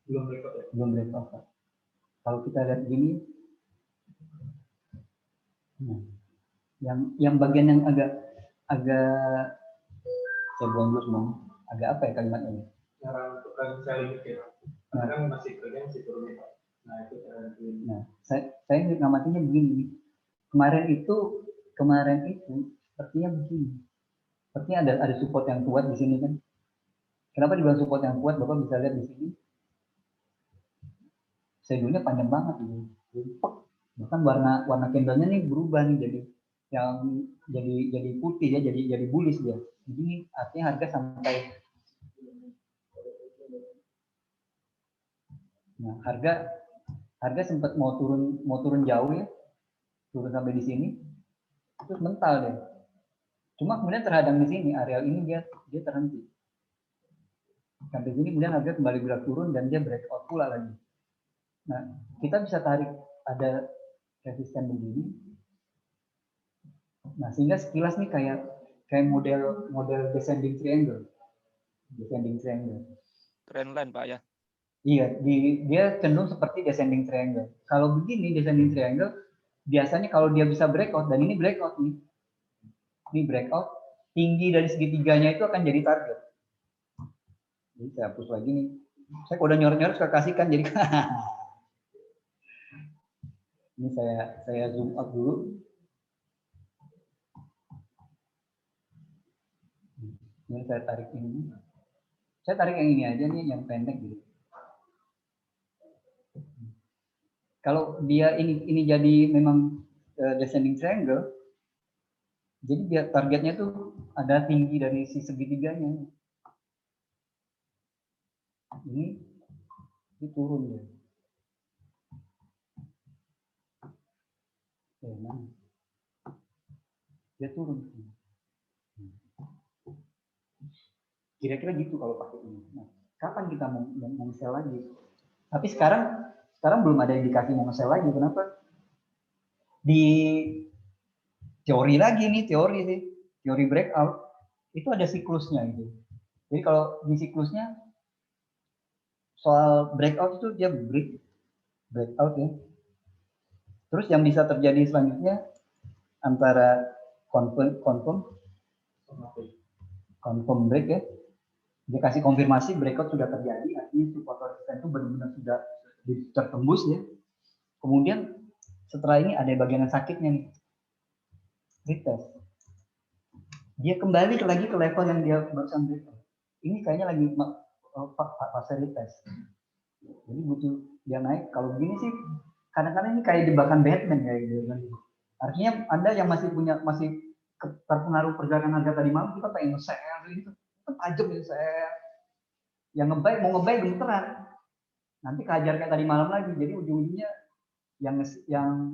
Belum breakout ya? Belum breakout Pak. Kalau kita lihat gini, yang bagian yang agak saya buang dulu semua. Agak apa ya kalimatnya? Cara untuk saya limit ya. Karena kan masih turun Pak. Nah itu cara. Nah, saya ngamatinya begini. Kemarin itu sepertinya begini. Sepertinya ada support yang kuat di sini kan. Kenapa dibilang support yang kuat? Bapak bisa lihat di sini. Schedule-nya panjang banget gitu. Bahkan warna candle-nya nih berubah nih jadi putih ya, jadi bullish dia. Jadi artinya harga sampai harga sempat mau turun jauh ya. Turun sampai di sini. Terus mental deh. Cuma kemudian terhadang di sini, area ini dia terhenti. Sampai sini kemudian harga kembali bergerak turun dan dia breakout pula lagi. Nah, kita bisa tarik ada resisten begini. Nah, sehingga sekilas nih kayak model descending triangle. Descending triangle. Trendline Pak ya. Iya, dia cenderung seperti descending triangle. Kalau begini descending triangle, biasanya kalau dia bisa breakout, dan ini breakout nih. Ini breakout, tinggi dari segitiganya itu akan jadi target. Jadi saya hapus lagi nih. Saya kalau udah nyorot-nyorot suka kasihkan jadi ini saya zoom up dulu. Ini saya tarik ini. Saya tarik yang ini aja nih, yang pendek gitu. Kalau dia ini jadi memang descending triangle, jadi dia targetnya tuh ada tinggi dari si segitiganya. Ini turun ya. Nah, dia turun. Kira-kira gitu kalau pakai ini. Nah, kapan kita mau sell lagi? Tapi sekarang belum ada indikasi mau sell lagi. Kenapa? Di teori lagi nih, teori breakout itu ada siklusnya gitu. Jadi kalau di siklusnya soal breakout itu dia breakout ya. Terus yang bisa terjadi selanjutnya antara confirm break ya, dia kasih konfirmasi breakout sudah terjadi, artinya support resisten itu benar-benar sudah tertembus ya. Kemudian setelah ini ada bagian yang sakitnya nih, retest. Dia kembali lagi ke level yang dia barusan breakout. Ini kayaknya lagi fase retest. Jadi butuh dia naik. Kalau begini sih kadang-kadang ini kayak jebakan Batman kayak gitu kan. Artinya Anda yang masih terpengaruh pergerakan harga tadi malam, kita pengen nge-share gitu. Tajam ya saya. Yang mau ngebuy gemeteran. Nanti kehajar kayak tadi malam lagi. Jadi ujung-ujungnya yang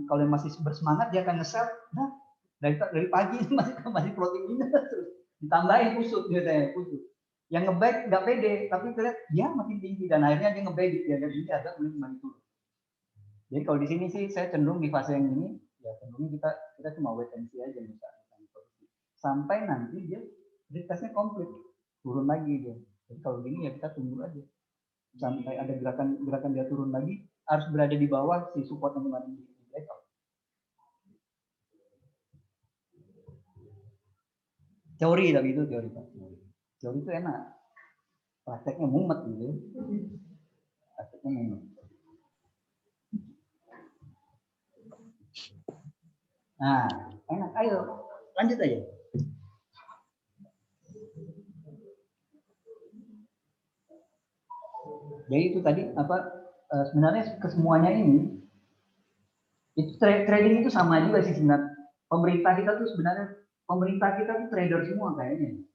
kalau yang masih bersemangat dia akan nge-sell. Nah, dari pagi masih floating minus terus. Ditambahin kusut biasanya, kusut. Yang ngebuy nggak pede, tapi terlihat dia makin tinggi dan akhirnya dia ngebuy di harga ini agak kembali turun. Jadi kalau di sini sih saya cenderung di fase yang ini ya cenderung kita cuma wait and see aja misalnya sampai nanti dia retestnya komplit turun lagi dia. Jadi kalau gini ya kita tunggu aja sampai ada gerakan dia turun lagi, harus berada di bawah si support yang kemarin di breakout. Teori tapi itu teori Pak. Teori itu enak, prakteknya mumet gitu. Prakteknya mumet. Nah, enak. Ayo lanjut aja. Jadi itu tadi sebenarnya kesemuanya ini itu trading itu sama juga sih sebenarnya. Pemerintah kita tuh trader semua kayaknya.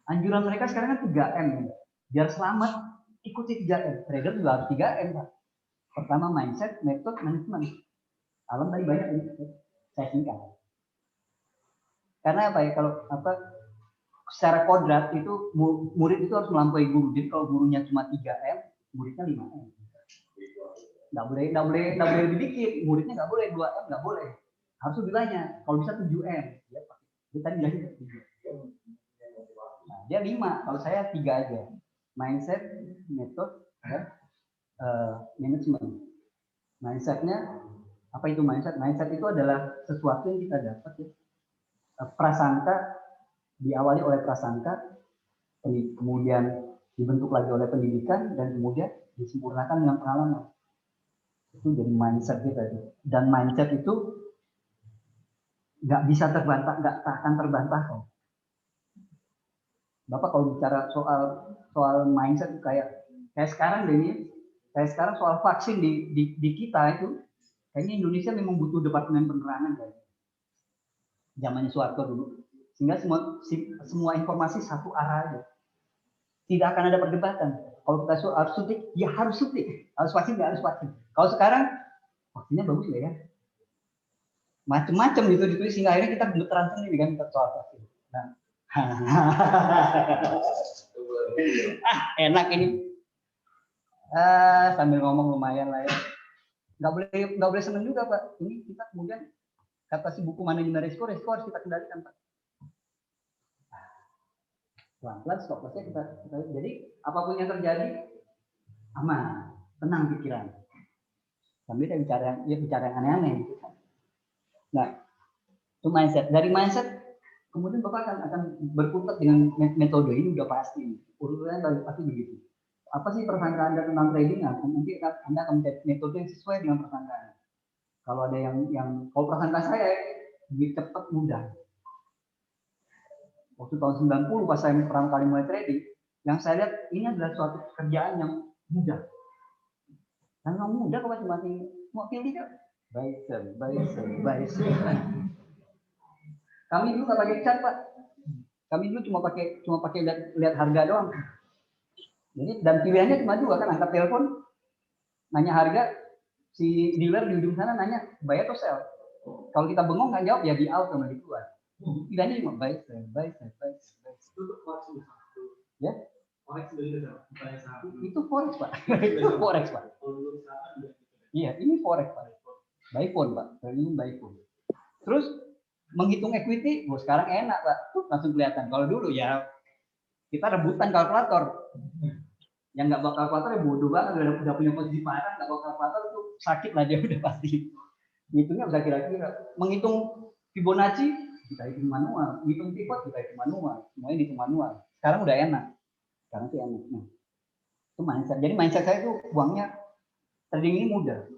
Anjuran mereka sekarang kan 3M. Biar selamat ikuti 3M. Trader juga harus 3M, Pak. Pertama mindset, method, management. Alam tadi banyak ini. Saya singkat. Karena apa ya kalau secara kodrat itu murid itu harus melampaui guru. Jadi kalau gurunya cuma 3M, muridnya 5M. Nggak boleh lebih dikit. Muridnya nggak boleh 2M, nggak boleh. Harus lebih banyak. Kalau bisa 7M. Dia tadi lagi 7. Nah, dia 5. Kalau saya 3 aja. Mindset, method, dan manajemen. Mindsetnya apa itu mindset? Mindset itu adalah sesuatu yang kita dapat ya. Prasangka diawali oleh prasangka, kemudian dibentuk lagi oleh pendidikan dan kemudian disempurnakan dengan pengalaman. Itu jadi mindset kita itu. Dan mindset itu nggak bisa terbantah, nggak akan terbantahkan. Bapak kalau bicara soal mindset kayak sekarang deh ini, kayak sekarang soal vaksin di kita itu, kayaknya Indonesia memang butuh departemen penerangan kan. Zamannya Soeharto dulu. Sehingga semua informasi satu arah aja. Tidak akan ada perdebatan. Kalau kita harus suntik, ya harus suntik. Harus vaksin, ya harus vaksin. Kalau sekarang, vaksinnya bagus ya. Macam-macam gitu ditulis, sehingga akhirnya kita gemeteran sendiri kan soal vaksin. Nah. Enak ini. Sambil ngomong lumayan lah ya. Nggak boleh seneng juga Pak. Ini kita kemudian kata si buku manajemen risiko harus kita kendalikan Pak. Pelan-pelan stop lossnya kita. Jadi apapun yang terjadi aman, tenang pikiran. Sambil kita bicara yang aneh-aneh gitu kan. Nah, itu mindset. Dari mindset kemudian Bapak akan berkutat dengan metode ini udah pasti. Urutannya pasti begitu. Apa sih persangkaan Anda tentang trading? Nanti Anda akan mencari metode yang sesuai dengan persangkaan. Kalau ada yang kalau persangka saya lebih cepat mudah. Waktu tahun 90 pas saya pertama kali mulai trading, yang saya lihat ini adalah suatu kerjaan yang mudah. Dan yang mudah kalau cuma pilih kan. Baik. Kami dulu nggak pakai chart Pak. Kami dulu cuma pakai lihat harga doang. Jadi dan pilihannya cuma dua kan, angkat telepon, nanya harga, si dealer di ujung sana nanya buy atau sell. Kalau kita bengong nggak jawab ya di out sama di keluar. Pilihannya cuma buy. Ya? Itu forex Pak. Itu forex Pak. Iya, ini forex Pak. Buy phone Pak. Ini buy phone. Terus menghitung equity, sekarang enak Pak. Langsung kelihatan. Kalau dulu ya kita rebutan kalkulator. Yang nggak bawa kalkulator ya bodoh banget, udah punya posisi parah, nggak bawa kalkulator itu sakit lah dia udah pasti. Ngitungnya bisa kira-kira. Menghitung Fibonacci kita hitung manual, menghitung pivot kita hitung manual, semuanya dihitung manual. Sekarang udah enak. Karena itu enak. Nah, itu mindset. Jadi mindset saya itu uangnya trading ini mudah.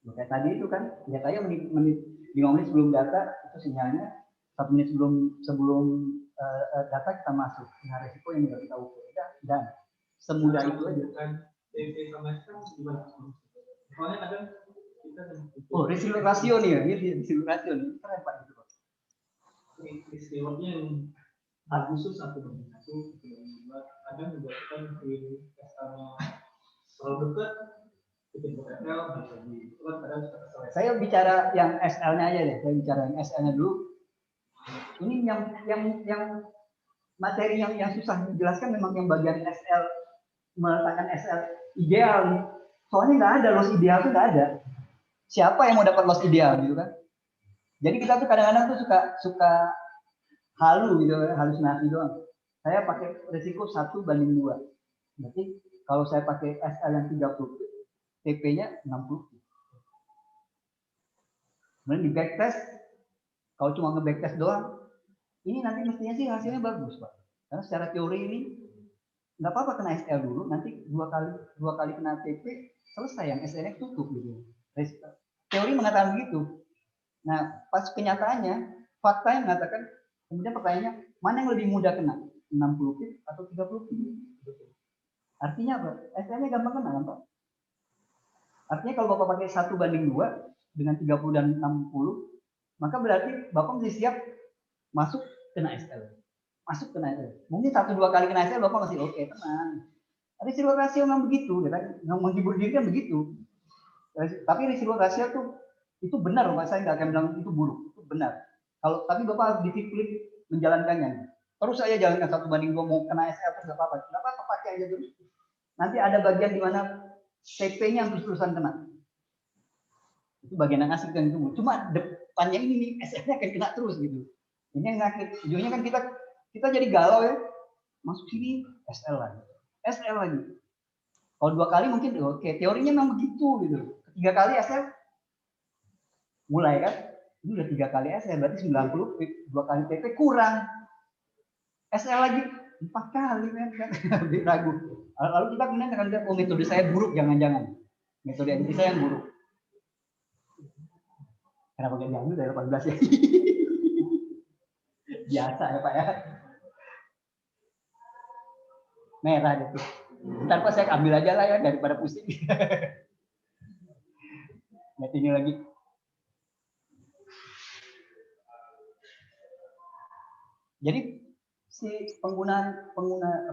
Kayak tadi itu kan, lihat aja menit 5 menit sebelum data itu sinyalnya, 1 menit sebelum data kita masuk. Nah, resiko yang tidak kita ukur. Dan semudah itu aja. TP sama SL gimana? Soalnya kadang kita Risk ratio nih ya, ini risk ratio nih. Keren Pak itu Pak. risk rewardnya yang Agustus 1/1, kadang juga kita mungkin sama terlalu dekat, bikin PPL lagi. Itu kan kadang suka kesel. Saya bicara yang SL-nya aja deh. Saya bicara yang SL-nya dulu. Ini yang materi yang susah dijelaskan memang yang bagian SL, meletakkan SL ideal nih. Soalnya nggak ada loss ideal tuh nggak ada. Siapa yang mau dapat loss ideal gitu kan? Jadi kita tuh kadang-kadang tuh suka halu gitu, halusinasi doang. Saya pakai risiko 1/2. Berarti kalau saya pakai SL yang 30, TP-nya 60. Kemudian di backtest, kalau cuma nge-backtest doang, ini nanti mestinya sih hasilnya bagus Pak. Karena secara teori ini nggak apa-apa kena SL dulu, nanti dua kali kena TP selesai yang SL-nya tutup gitu. Teori mengatakan begitu. Nah, pas kenyataannya, fakta yang mengatakan, kemudian pertanyaannya, mana yang lebih mudah kena? 60 pip atau 30 pip? Artinya apa? SL-nya gampang kena kan Pak? Artinya kalau Bapak pakai 1/2 dengan 30 dan 60, maka berarti Bapak mesti siap masuk kena SL. Masuk kena SL. Mungkin 1-2 kali kena SL Bapak masih oke, tenang. Risiko rasio memang begitu, ya kan? Menghibur diri kan begitu. Tapi risiko rasio tuh itu benar Pak, saya nggak akan bilang itu buruk, itu benar. Tapi Bapak harus disiplin menjalankannya. Terus saya jalankan 1/2 mau kena SL terus nggak apa-apa, pakai aja dulu. Nanti ada bagian di mana TP-nya terus-terusan kena. Itu bagian yang asik kan itu. Cuma depannya ini nih SL-nya akan kena terus gitu. Ini yang sakit. Ujungnya kan kita jadi galau ya. Masuk sini SL lagi. SL lagi. Kalau 2 kali mungkin oke, teorinya memang begitu gitu. Ketiga kali SL mulai kan. Ini udah 3 kali SL berarti 90, 2 kali TP kurang. SL lagi 4 kali kan ragu. Lalu kita kemudian akan lihat, oh metode saya buruk, jangan-jangan metode MT saya yang buruk. Kenapa gak diambil dari 18 ya? Biasa ya Pak ya. Merah itu. Ntar Pak saya ambil aja lah ya daripada pusing. Lihat ini lagi. Jadi si pengguna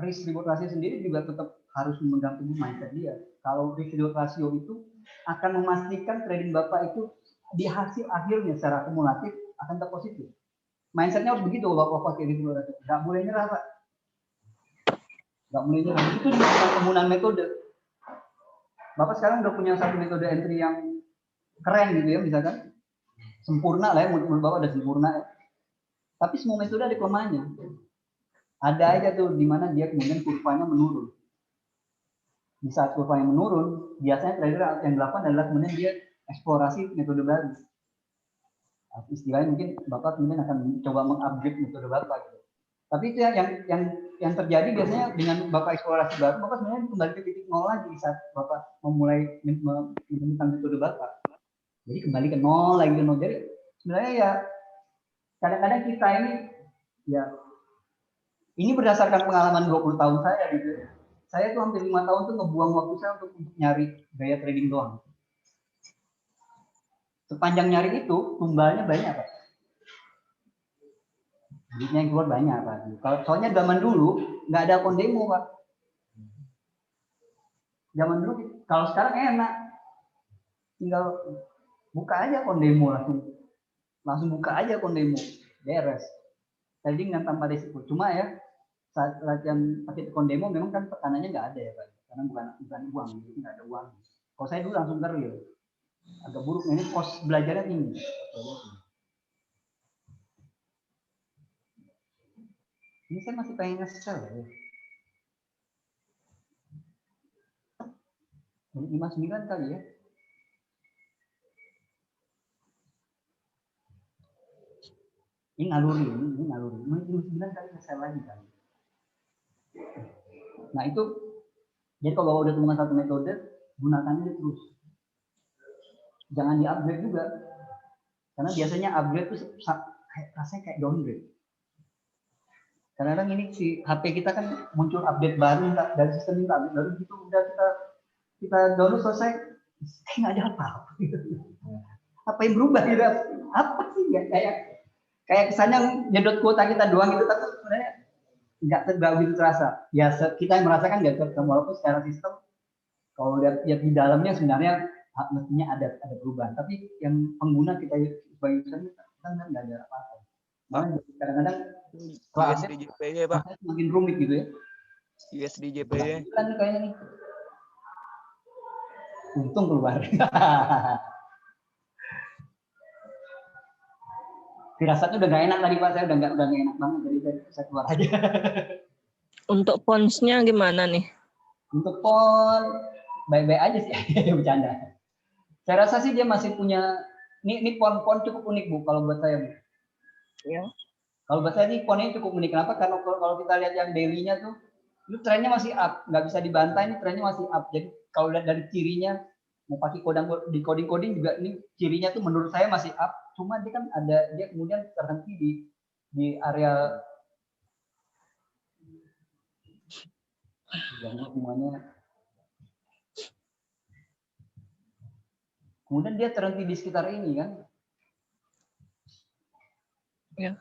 risk reward ratio sendiri juga tetap harus memegang teguh mindset dia. Kalau risk reward ratio itu akan memastikan trading Bapak itu di hasil akhirnya secara akumulatif akan tetap positif. Mindsetnya harus begitu Bapak pakai risk reward ratio. Nggak boleh nyerah Pak. Nggak boleh nyerah. Itu juga penggunaan metode. Bapak sekarang udah punya satu metode entry yang keren gitu ya, misalkan sempurna lah ya, menurut Bapak udah sempurna ya. Tapi semua metode ada kelemahannya. Ada aja tuh di mana dia kemudian kurvanya menurun. Di saat kurvanya menurun, biasanya trader yang dilakukan adalah kemudian dia eksplorasi metode baru. Istilahnya mungkin Bapak kemudian akan coba mengupgrade metode Bapak gitu. Tapi itu yang terjadi biasanya dengan Bapak eksplorasi baru, Bapak sebenarnya kembali ke titik nol lagi saat Bapak memulai menemukan metode Bapak. Jadi kembali ke nol lagi. Jadi sebenarnya ya kadang-kadang kita ini ya ini berdasarkan pengalaman 20 tahun saya gitu. Saya tuh hampir 5 tahun tuh ngebuang waktu saya untuk nyari gaya trading doang. Sepanjang nyari itu tumbalnya banyak Pak. Duitnya yang keluar banyak Pak. Kalau soalnya zaman dulu nggak ada akun demo Pak. Zaman dulu kalau sekarang enak, tinggal buka aja akun demo langsung buka aja akun demo, beres. Trading dengan tanpa risiko. Cuma ya saat latihan pakai akun demo memang kan tekanannya nggak ada ya Pak, karena bukan uang, jadi nggak ada uang. Kalau saya dulu langsung real, agak buruk. Ini kos belajarnya tinggi. Ini saya masih pengen nge-sell ya. 59 kali ya. Ini naluri. 59 kali nge-sell lagi kan. Nah itu, jadi kalau Bapak udah temukan satu metode, gunakan aja terus. Jangan di-upgrade juga. Karena biasanya upgrade itu rasanya kayak downgrade. Kadang-kadang ini si HP kita kan muncul update baru dari sistem kita update baru gitu, udah kita download selesai, nggak ada apa-apa. Apa yang berubah gitu? Apa sih ya kayak kesannya nyedot kuota kita doang gitu, tapi sebenarnya nggak begitu terasa. Ya kita yang merasakan nggak terasa, walaupun secara sistem kalau lihat di dalamnya sebenarnya mestinya ada perubahan, tapi yang pengguna kita sebagai user kita nggak ada apa-apa. Malah kadang-kadang USDJPY Pak. semakin rumit gitu ya. USDJPY. Kan kayaknya nih. Untung keluar. Firasatnya udah gak enak tadi Pak, saya udah gak enak banget, jadi saya keluar aja. Untuk fontsnya gimana nih? Untuk font baik-baik aja sih, bercanda. Saya rasa sih dia masih punya, ini font cukup unik Bu, kalau buat saya Bu. Ya. Kalau buat saya ini fontnya cukup unik, kenapa? Karena kalau kita lihat yang daily-nya tuh, itu trennya masih up, nggak bisa dibantah, ini trennya masih up. Jadi kalau lihat dari cirinya, mau pakai di coding juga ini cirinya tuh menurut saya masih up. Cuma dia kan dia kemudian terhenti di area semuanya. Kemudian dia terhenti di sekitar ini kan. Ya.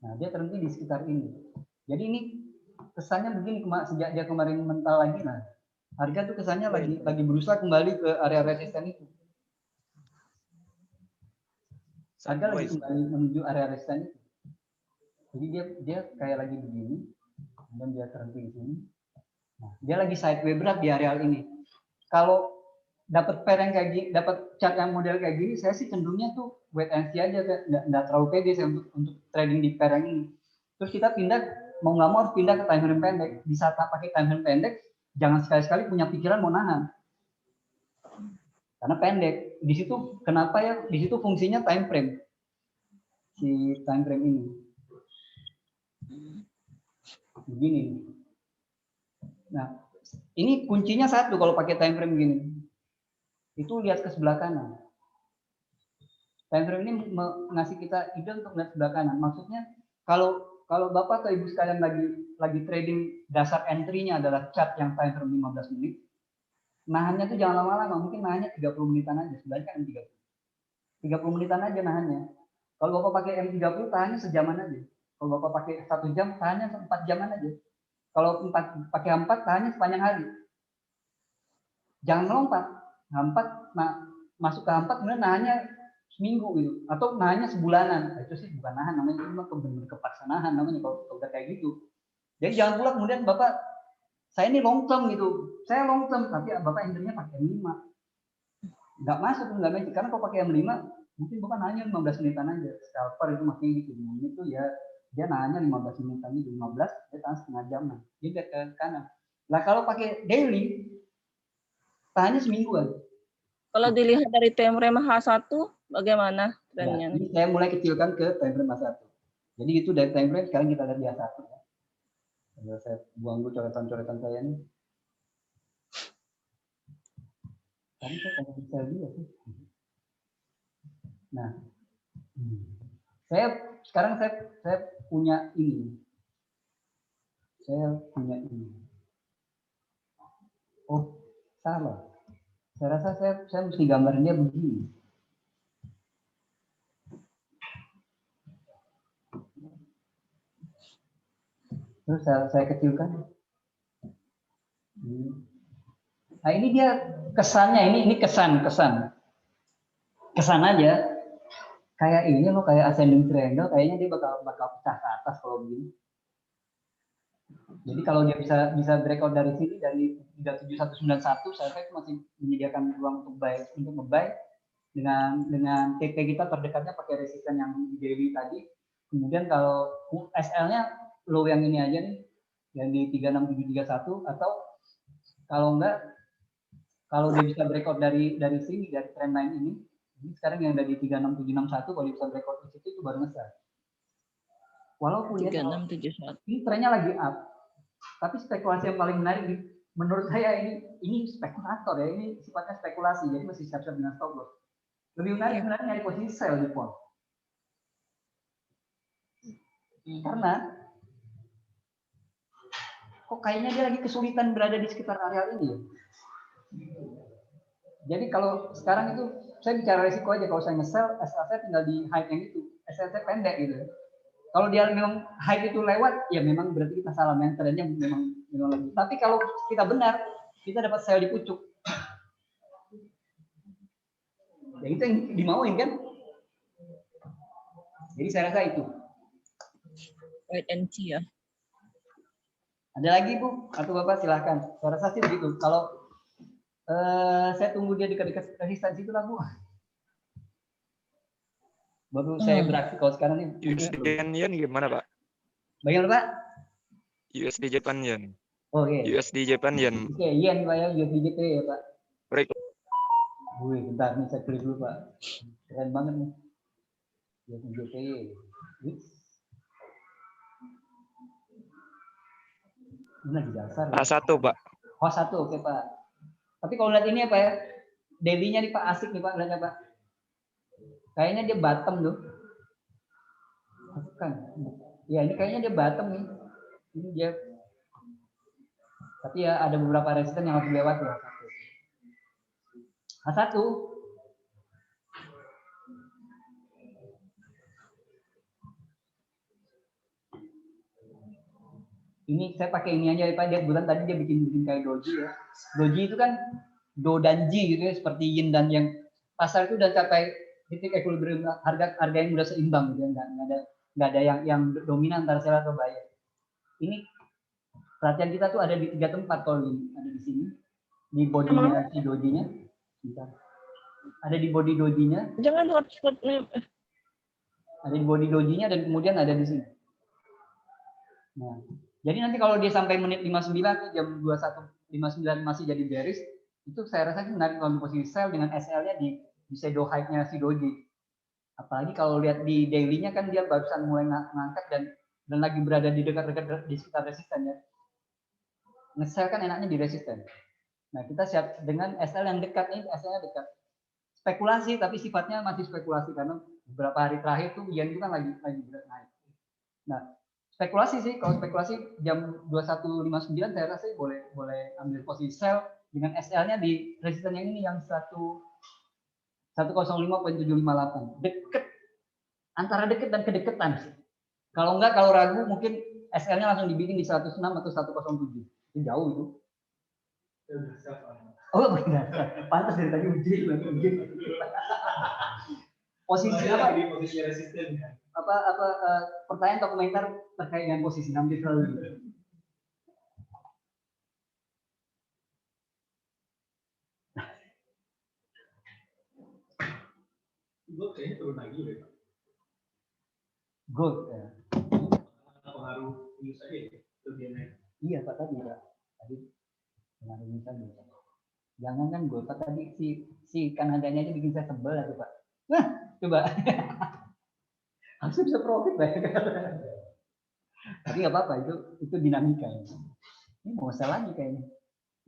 Nah, dia terhenti di sekitar ini. Jadi ini kesannya begini, sejak dia kemarin mental lagi, nah harga tuh kesannya lagi berusaha kembali ke area resisten itu. Harga lagi kembali menuju area resisten itu. Jadi dia kayak lagi begini, kemudian dia terhenti di sini. Nah, dia lagi sideways berat di area ini. Kalau dapat pair yang kayak gini, dapat chart yang model kayak gini, saya sih cenderungnya tuh wait and see aja, nggak terlalu pede saya untuk trading di pair yang ini. Terus kita mau nggak mau harus pindah ke time frame pendek. Di saat pakai time frame pendek, jangan sekali-sekali punya pikiran mau nahan. Karena pendek. Di situ kenapa ya? Di situ fungsinya time frame. Si time frame ini. Begini. Nah, ini kuncinya satu kalau pakai time frame gini. Itu lihat ke sebelah kanan. Time frame ini ngasih kita ide untuk lihat sebelah kanan. Maksudnya kalau Bapak atau Ibu sekalian lagi trading, dasar entry-nya adalah chart yang time frame 15 menit. Nahannya tuh jangan lama-lama, mungkin nahannya 30 menitan aja, sebenarnya kan M30. 30 menitan aja nahannya. Kalau Bapak pakai M30 tahannya sejaman aja. Kalau Bapak pakai 1 jam tahannya 4 jaman aja. Kalau pakai 4 tahannya sepanjang hari. Jangan melompat. Masuk ke 4 kemudian nahannya seminggu gitu, atau nahannya sebulanan. Itu sih bukan nahan, namanya cuma benar-benar kepaksa nahan namanya kalau udah kayak gitu. Jadi jangan pula kemudian Bapak, saya ini long term gitu, saya long term tapi Bapak enternya pakai M5, nggak masuk, nggak magic. Karena kalau pakai M5 mungkin Bapak nahannya 15 menitan aja. Scalper itu makanya gitu, itu ya dia nahannya 15 menitan itu 15, dia tahan setengah jam, dia lihat ke kanan. Lah kalau pakai daily tahannya semingguan. Kalau dilihat dari time frame H1 bagaimana trennya? Ya, ini saya mulai kecilkan ke time frame H1. Jadi itu dari time frame, sekarang kita lihat di H1 ya. Kalau saya buang dulu coretan-coretan saya ini. Tadi saya kasih bisa lihat sih. Nah, sekarang saya punya ini. Saya punya ini. Oh, salah. Saya rasa saya mesti gambarin dia begini. Terus saya kecilkan. Nah ini dia kesannya, ini kesan aja. Kayak ini loh, kayak ascending triangle, kayaknya dia bakal pecah ke atas kalau begini. Jadi kalau dia bisa breakout dari sini dari 37191, saya itu masih menyediakan ruang untuk nge-buy dengan TP kita terdekatnya pakai resisten yang di daily tadi. Kemudian kalau SL-nya low yang ini aja nih, yang di 36731, atau kalau enggak, kalau dia bisa breakout dari sini, dari trendline ini sekarang yang ada di 36761, kalau dia bisa breakout di situ itu baru nge-sell. Walaupun 3671. ini trennya lagi up, Tapi spekulasi yang paling menarik menurut saya ini spekulator ya, ini sifatnya spekulasi, jadi masih siap-siap dengan stop loss. Lebih menarik sebenarnya nyari posisi sell di pon. Karena kok kayaknya dia lagi kesulitan berada di sekitar area ini ya. Jadi kalau sekarang itu saya bicara resiko aja, kalau saya nge-sell, SL saya tinggal di high yang itu, SL saya pendek gitu. Kalau dia memang high itu lewat, ya memang berarti kita salah, trennya memang lagi. Tapi kalau kita benar, kita dapat sell di pucuk. Ya itu yang dimauin kan? Jadi saya rasa itu. Wait and see ya. Ada lagi Bu atau Bapak silahkan. Saya rasa sih begitu. Kalau saya tunggu dia dekat-dekat resistensi itu lah Bu. Baru saya beraksi kalau sekarang ini. USD Japan Yen gimana Pak? Bagaimana Pak? USD Japan Yen. Oh, oke. USD Japan Yen. Oke, yen Pak ya, USD JP ya Pak. Break. Wih, bentar nih saya klik dulu Pak. Keren banget nih. USD JP. Ini lagi dasar. A1 Pak. Oh, 1, oke Pak. Tapi kalau lihat ini apa ya? Daily-nya nih Pak, asik nih Pak, lihatnya Pak. Kayaknya dia bottom tuh. Bukan. Ya, ini kayaknya dia bottom nih. Ini dia. Tapi ya ada beberapa resisten yang harus dilewati ya. A1. Ini saya pakai ini aja ya Pak, dia bulan tadi dia bikin kayak doji ya. Doji itu kan do dan ji gitu ya, seperti yin dan yang pasar itu udah capai titik equilibrium, harga yang udah seimbang gitu ya, nggak ada yang dominan antara seller atau buyer. Ini perhatian kita tuh ada di 3 tempat kalau ini, ada di sini, di bodinya si dojinya, ada di body dojinya, Jangan hotspot. ada di body dojinya dan kemudian ada di sini. Nah, jadi nanti kalau dia sampai menit 59 jam 21:59 masih jadi bearish, itu saya rasa menarik kalau posisi sell dengan SL-nya di shadow high-nya si doji. Apalagi kalau lihat di daily-nya kan dia barusan mulai ngangkat dan lagi berada di dekat-dekat di sekitar resisten ya. Nge-sell kan enaknya di resisten. Nah, kita siap dengan SL yang dekat nih, SL-nya dekat. Spekulasi tapi sifatnya masih spekulasi karena beberapa hari terakhir tuh yen itu kan lagi berat naik. Nah, spekulasi sih, kalau spekulasi jam 21:59 saya rasa boleh ambil posisi sell dengan SL-nya di resisten yang ini yang 105.758. Deket, antara deket dan kedeketan. Kalau enggak, kalau ragu mungkin SL-nya langsung dibikin di 106 atau 107. Itu jauh itu. Oh, benar. Pantas dari tadi uji. Posisi apa? Di posisi resisten ya. Pertanyaan atau komentar terkait dengan posisi nanti selalu. Gold kayaknya turun lagi ya Pak. Gold ya. Pengaruh news aja ya. Lebih naik. Iya Pak tadi Pak. Tadi pengaruh news aja. Jangan kan gold Pak tadi si Kanadanya aja bikin saya sebel ya Pak. Nah, coba. Harusnya bisa profit Pak. Tapi nggak apa-apa, itu dinamika ya. Ini mau sell lagi kayaknya.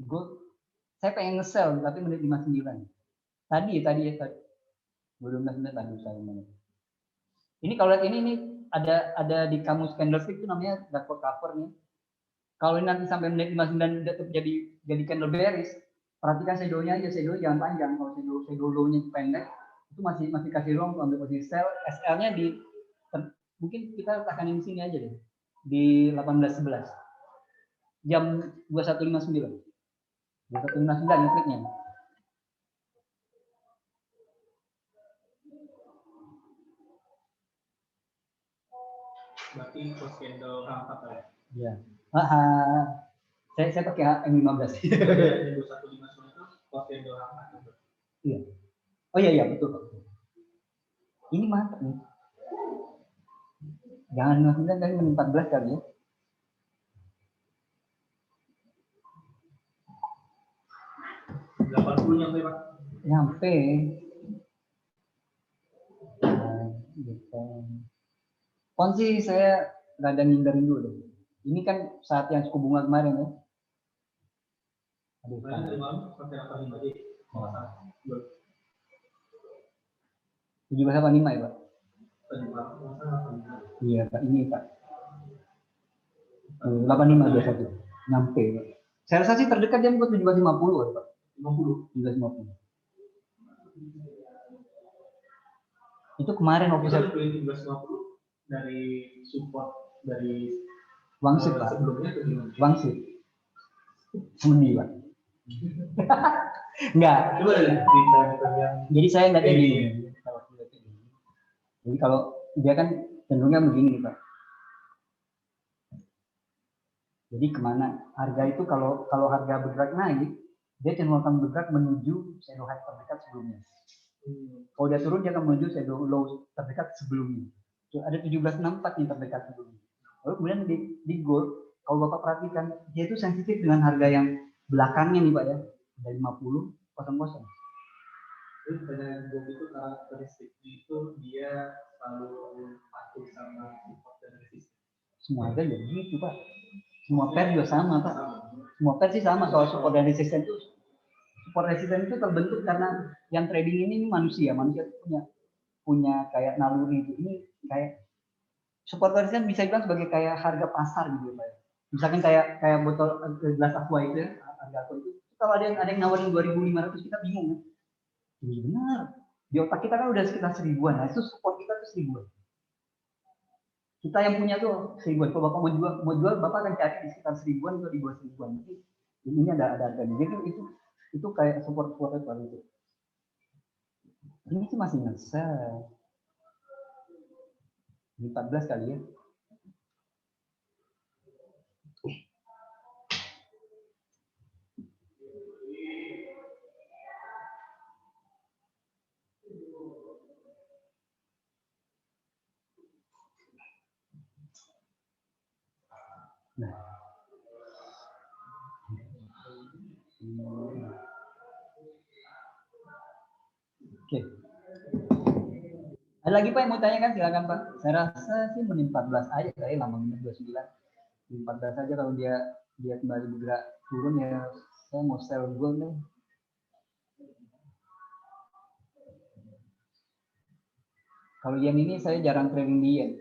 Gold. Saya pengen nge-sell tapi menit 59. Tadi. Belum menit tadi saya menit. Ini kalau lihat ini nih ada di kamus candlestick itu namanya dark cover nih. Kalau ini nanti sampai menit 59 tetap jadi candle bearish, perhatikan shadow-nya aja, shadow jangan panjang. Kalau shadow low-nya pendek, itu masih kasih ruang untuk ambil posisi sell. SL-nya mungkin kita letakkan di sini aja deh. Di 18:11. Jam 21:59. 21:59 ngekliknya. Berarti close candle rangkap ya. Iya. Saya pakai M15. 21:59 itu close candle rangkap. Iya. Oh iya betul Pak. Ini mantap nih. Jangan 59 kali menit 14 kali ya. Berapa 80 nyampe Pak? Nyampe. Gitu. Ponzi saya nggak ada ngindarin dulu deh. Ini kan saat yang suku bunga kemarin ya. Aduh, Kemarin tadi malam sampai 85 jadi Oh. 17 17,85 ya Pak? tadi malam masalah 85. Iya Pak, ini Pak. 85 biasa tuh, nyampe Pak. Saya rasa sih terdekat dia mungkin 17,50 Pak. 50. 17,50. Itu kemarin Kita official udah beli 1750 dari support dari Wangsit Pak. sebelumnya ke gimana? Wangsit. Semendi Pak. Enggak. Coba dari berita yang Jadi saya nggak Iya. ini. Jadi kalau dia kan cenderungnya begini nih Pak. Jadi kemana harga itu kalau harga bergerak naik, dia cenderung akan bergerak menuju shadow high terdekat sebelumnya. Kalau dia turun dia akan menuju shadow low terdekat sebelumnya. Ada 17,64 yang terdekat sebelumnya. Lalu kemudian di gold, kalau Bapak perhatikan, dia itu sensitif dengan harga yang belakangnya nih Pak ya, dari 50 kosong. Jadi pertanyaan gold itu karakteristiknya itu dia selalu patuh sama support dan resistance. Semua harga juga begitu Pak. Semua pair juga sama Pak. Sama. Semua pair sih sama soal support dan resistance itu. Support resistance itu terbentuk karena yang trading ini manusia itu punya kayak naluri itu. Ini kayak support resistance bisa dibilang sebagai kayak harga pasar gitu Pak. Misalkan kayak botol gelas aqua itu ya, harga aqua itu. Kalau ada yang nawarin 2.500 kita bingung kan. Ini benar. Di otak kita kan udah sekitar 1.000-an. Nah, itu support kita tuh 1.000-an. Kita yang punya tuh 1.000-an. Kalau Bapak mau jual Bapak akan cari di sekitar 1.000-an atau di bawah 1.000-an. Jadi ini ada harganya. Jadi itu kayak support itu. Ini sih masih ngesel. Ini 14 kali ya. Nah. Oke. Ada lagi Pak yang mau tanya kan? Silakan Pak. Saya rasa sih mending 14 aja kali, lambangnya 29. 14 aja kalau dia kembali bergerak turun ya saya mau sell gold deh. Kalau yen ini saya jarang trading di yen.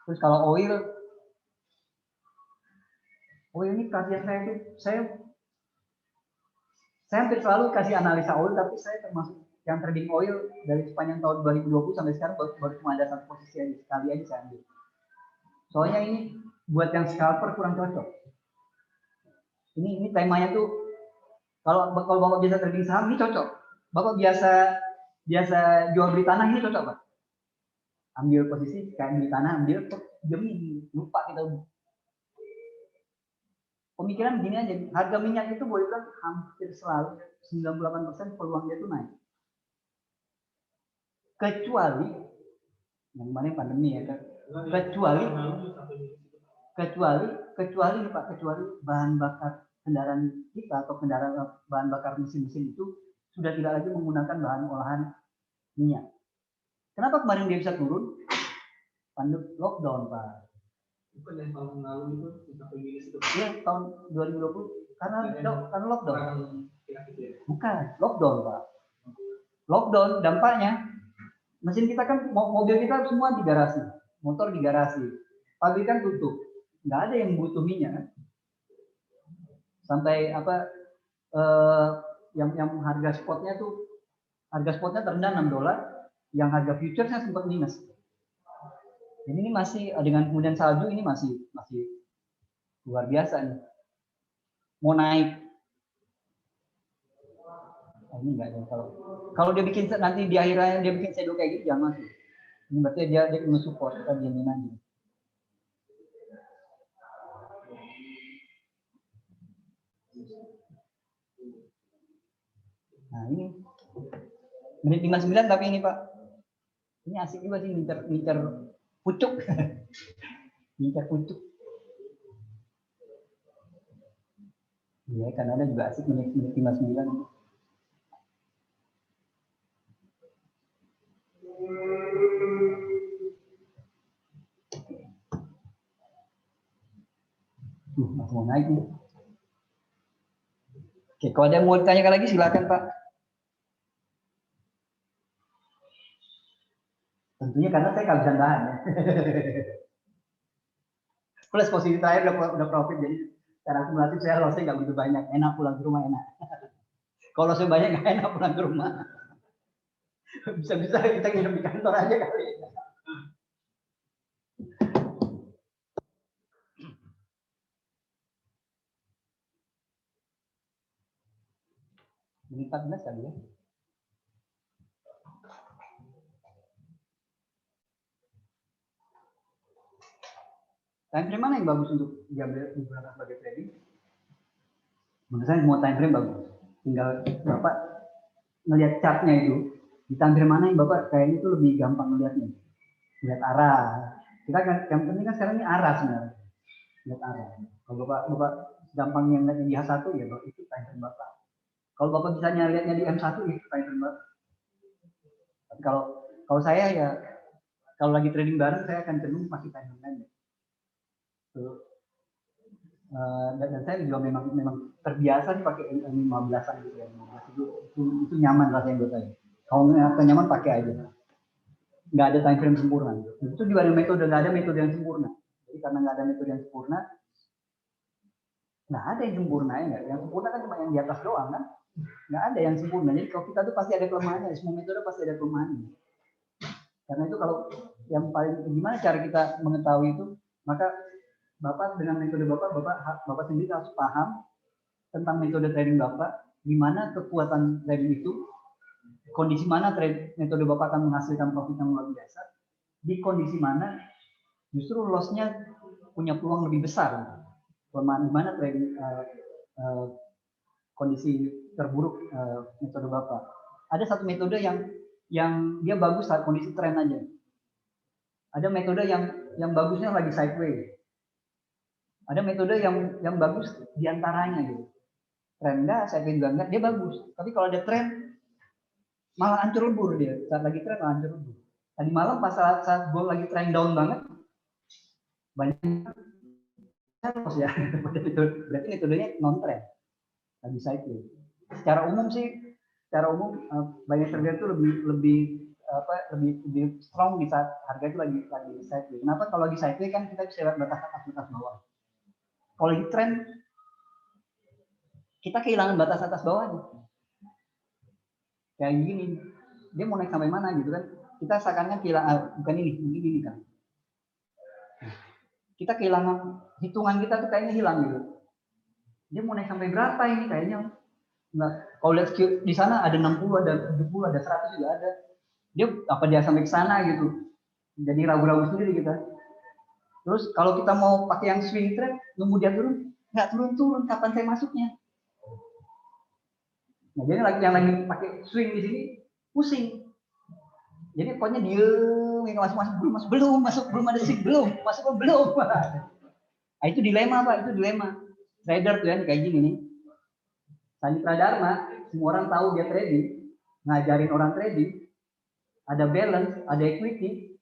Terus kalau oil ini kajian saya itu saya hampir selalu kasih analisa oil, tapi saya termasuk yang trading oil dari sepanjang tahun 2020 sampai sekarang baru cuma ada satu posisi aja, sekali aja saya ambil. Soalnya ini buat yang scalper kurang cocok. Ini temanya tuh kalau Bapak biasa trading saham ini cocok. Bapak biasa jual beli tanah ini cocok Pak. Ambil posisi kayak beli tanah, ambil demi lupa kita. Pemikiran begini aja, harga minyak itu boleh bilang hampir selalu 98% peluangnya itu naik. Kecuali yang kemarin pandemi ya kan. Kecuali bahan bakar kendaraan kita atau bahan bakar mesin-mesin itu sudah tidak lagi menggunakan bahan olahan minyak. Kenapa kemarin dia bisa turun? Pandemi lockdown Pak. Bukan yang tahun lalu itu sampai minus itu. Iya, tahun 2020 karena lockdown. Ya. Bukan, lockdown, Pak. Lockdown dampaknya mesin kita kan mobil kita semua di garasi, motor di garasi. Pabrikan tutup. Nggak ada yang butuh minyak kan. Sampai yang harga spotnya terendah $6, yang harga future-nya sempat minus. Ini masih dengan kemudian salju ini masih luar biasa nih. Mau naik. Ini enggak ya kalau dia bikin nanti di akhirnya dia bikin shadow kayak gitu jangan masuk. Ini berarti dia support, kita diamin aja. Nah ini menit 59 tapi ini Pak. Ini asik juga sih ngincer pucuk. Ngincer pucuk. Iya, Kanada juga asik menit 59. mau naik nih. Oke, kalau ada yang mau ditanyakan lagi silakan Pak. Tentunya karena saya kehabisan bahan ya. Plus posisi terakhir udah profit, jadi secara akumulatif saya lossnya nggak begitu banyak. Enak pulang ke rumah, enak. Kalau lossnya banyak nggak enak pulang ke rumah. Bisa-bisa kita nginep di kantor aja kali. Menit 14 kali ya. Time frame mana yang bagus untuk diambil digunakan sebagai trading? Menurut saya semua time frame bagus. Tinggal Bapak ngelihat chartnya itu, di time frame mana yang Bapak kayaknya itu lebih gampang melihatnya. Lihat arah. Kita kan yang penting kan sekarang ini arah sebenarnya. Lihat arah. Kalau Bapak gampang yang lihat di H1 ya Bapak, itu time frame Bapak. Kalau Bapak bisa lihatnya di M1 itu time frame Bapak. Tapi kalau saya ya kalau lagi trading bareng saya akan cenderung masih time frame. Dan saya juga memang terbiasa sih pakai 15-an gitu ya. 15 itu nyaman rasanya buat saya. Kalau nggak nyaman pakai aja. Nggak ada time frame sempurna. Itu juga ada metode, nggak ada metode yang sempurna. Jadi karena nggak ada metode yang sempurna, nggak ada yang sempurna ya. Yang sempurna kan cuma yang di atas doang kan. Nggak ada yang sempurna. Jadi kalau kita tuh pasti ada kelemahannya. Semua metode pasti ada kelemahannya. Karena itu kalau yang paling gimana cara kita mengetahui itu, maka Bapak dengan metode Bapak sendiri harus paham tentang metode trading Bapak, di mana kekuatan trading itu, kondisi mana metode Bapak akan menghasilkan profit yang luar biasa, di kondisi mana justru loss-nya punya peluang lebih besar. Kelemahan di mana trading kondisi terburuk metode Bapak. Ada satu metode yang dia bagus saat kondisi tren aja. Ada metode yang bagusnya lagi sideways. Ada metode yang bagus diantaranya gitu. Tren enggak, saya juga enggak, dia bagus. Tapi kalau ada tren, malah hancur lebur dia. Saat lagi tren malah hancur lebur. Tadi malam pas saat gue lagi tren down banget, banyak loss ya. Berarti metodenya non tren, lagi sideways. Secara umum banyak trader itu lebih strong di saat harga itu lagi sideways. Kenapa? Kalau lagi sideways kan kita bisa lihat batas atas bawah. Kalau lagi tren, kita kehilangan batas atas bawahnya. Kayak gini, dia mau naik sampai mana gitu kan? Kita seakan-akan kehilangan, bukan ini kan. Kita kehilangan, hitungan kita tuh kayaknya hilang gitu. Dia mau naik sampai berapa ini kayaknya? Nah, kalau lihat di sana ada 60, ada 70, ada 100 juga ada. Dia sampai ke sana gitu. Jadi ragu-ragu sendiri kita. Terus kalau kita mau pakai yang swing trade, nunggu dia turun, nggak turun-turun, kapan saya masuknya? Nah, jadi yang lagi pakai swing di sini pusing. Jadi pokoknya diem, belum ada swing, masuk belum. Nah, itu dilema Pak, itu dilema. Trader tuh ya kayak gini nih. Sandi Pradharma, semua orang tahu dia trading, ngajarin orang trading, ada balance, ada equity,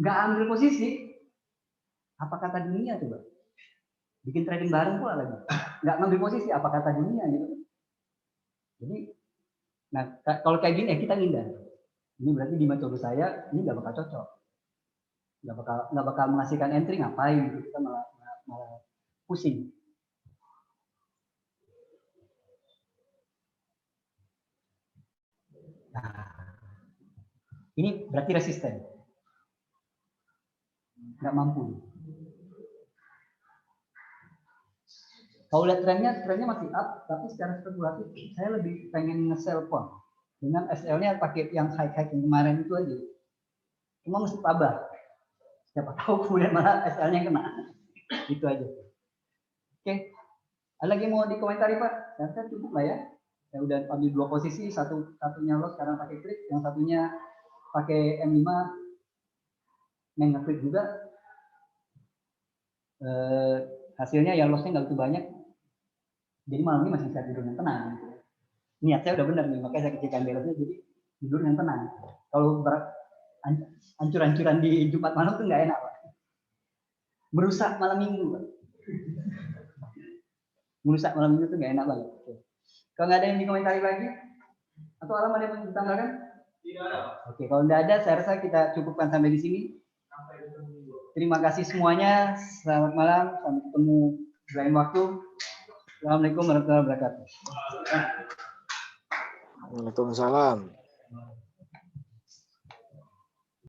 nggak ambil posisi. Apa kata dunia coba? Bikin trading bareng pula lagi. Nggak ngambil posisi, apa kata dunia gitu. Jadi, nah kalau kayak gini ya kita ngindar. Ini berarti di metode saya ini nggak bakal cocok. Nggak bakal menghasilkan entry, ngapain gitu. Kita malah pusing. Nah, ini berarti resisten. Nggak mampu. Kalau lihat trennya masih up, tapi secara spekulatif saya lebih pengen nge-sell pon dengan SL-nya pakai yang high yang kemarin itu aja. Cuma mesti tabah. Siapa tahu kemudian malah SL-nya kena. Itu aja. Oke. Ada lagi mau dikomentari Pak? Saya cukup lah ya. Saya udah ambil 2 posisi, satunya loss sekarang pakai klik, yang satunya pakai M5 nge-klik juga. Hasilnya ya lossnya nggak begitu banyak. Jadi malam ini masih bisa tidur yang tenang. Gitu. Niat saya udah benar nih, makanya saya kecilkan balance-nya jadi tidur yang tenang. Kalau hancur-hancuran di Jumat malam tuh nggak enak Pak. Merusak malam minggu Pak. merusak malam itu tuh nggak enak banget. Oke. Kalau nggak ada yang dikomentari lagi, atau Alam ada yang mau ditambahkan? Tidak ada. Oke, kalau nggak ada, saya rasa kita cukupkan sampai di sini. Terima kasih semuanya. Selamat malam. Sampai ketemu di lain waktu. Assalamualaikum warahmatullahi wabarakatuh. Waalaikumsalam.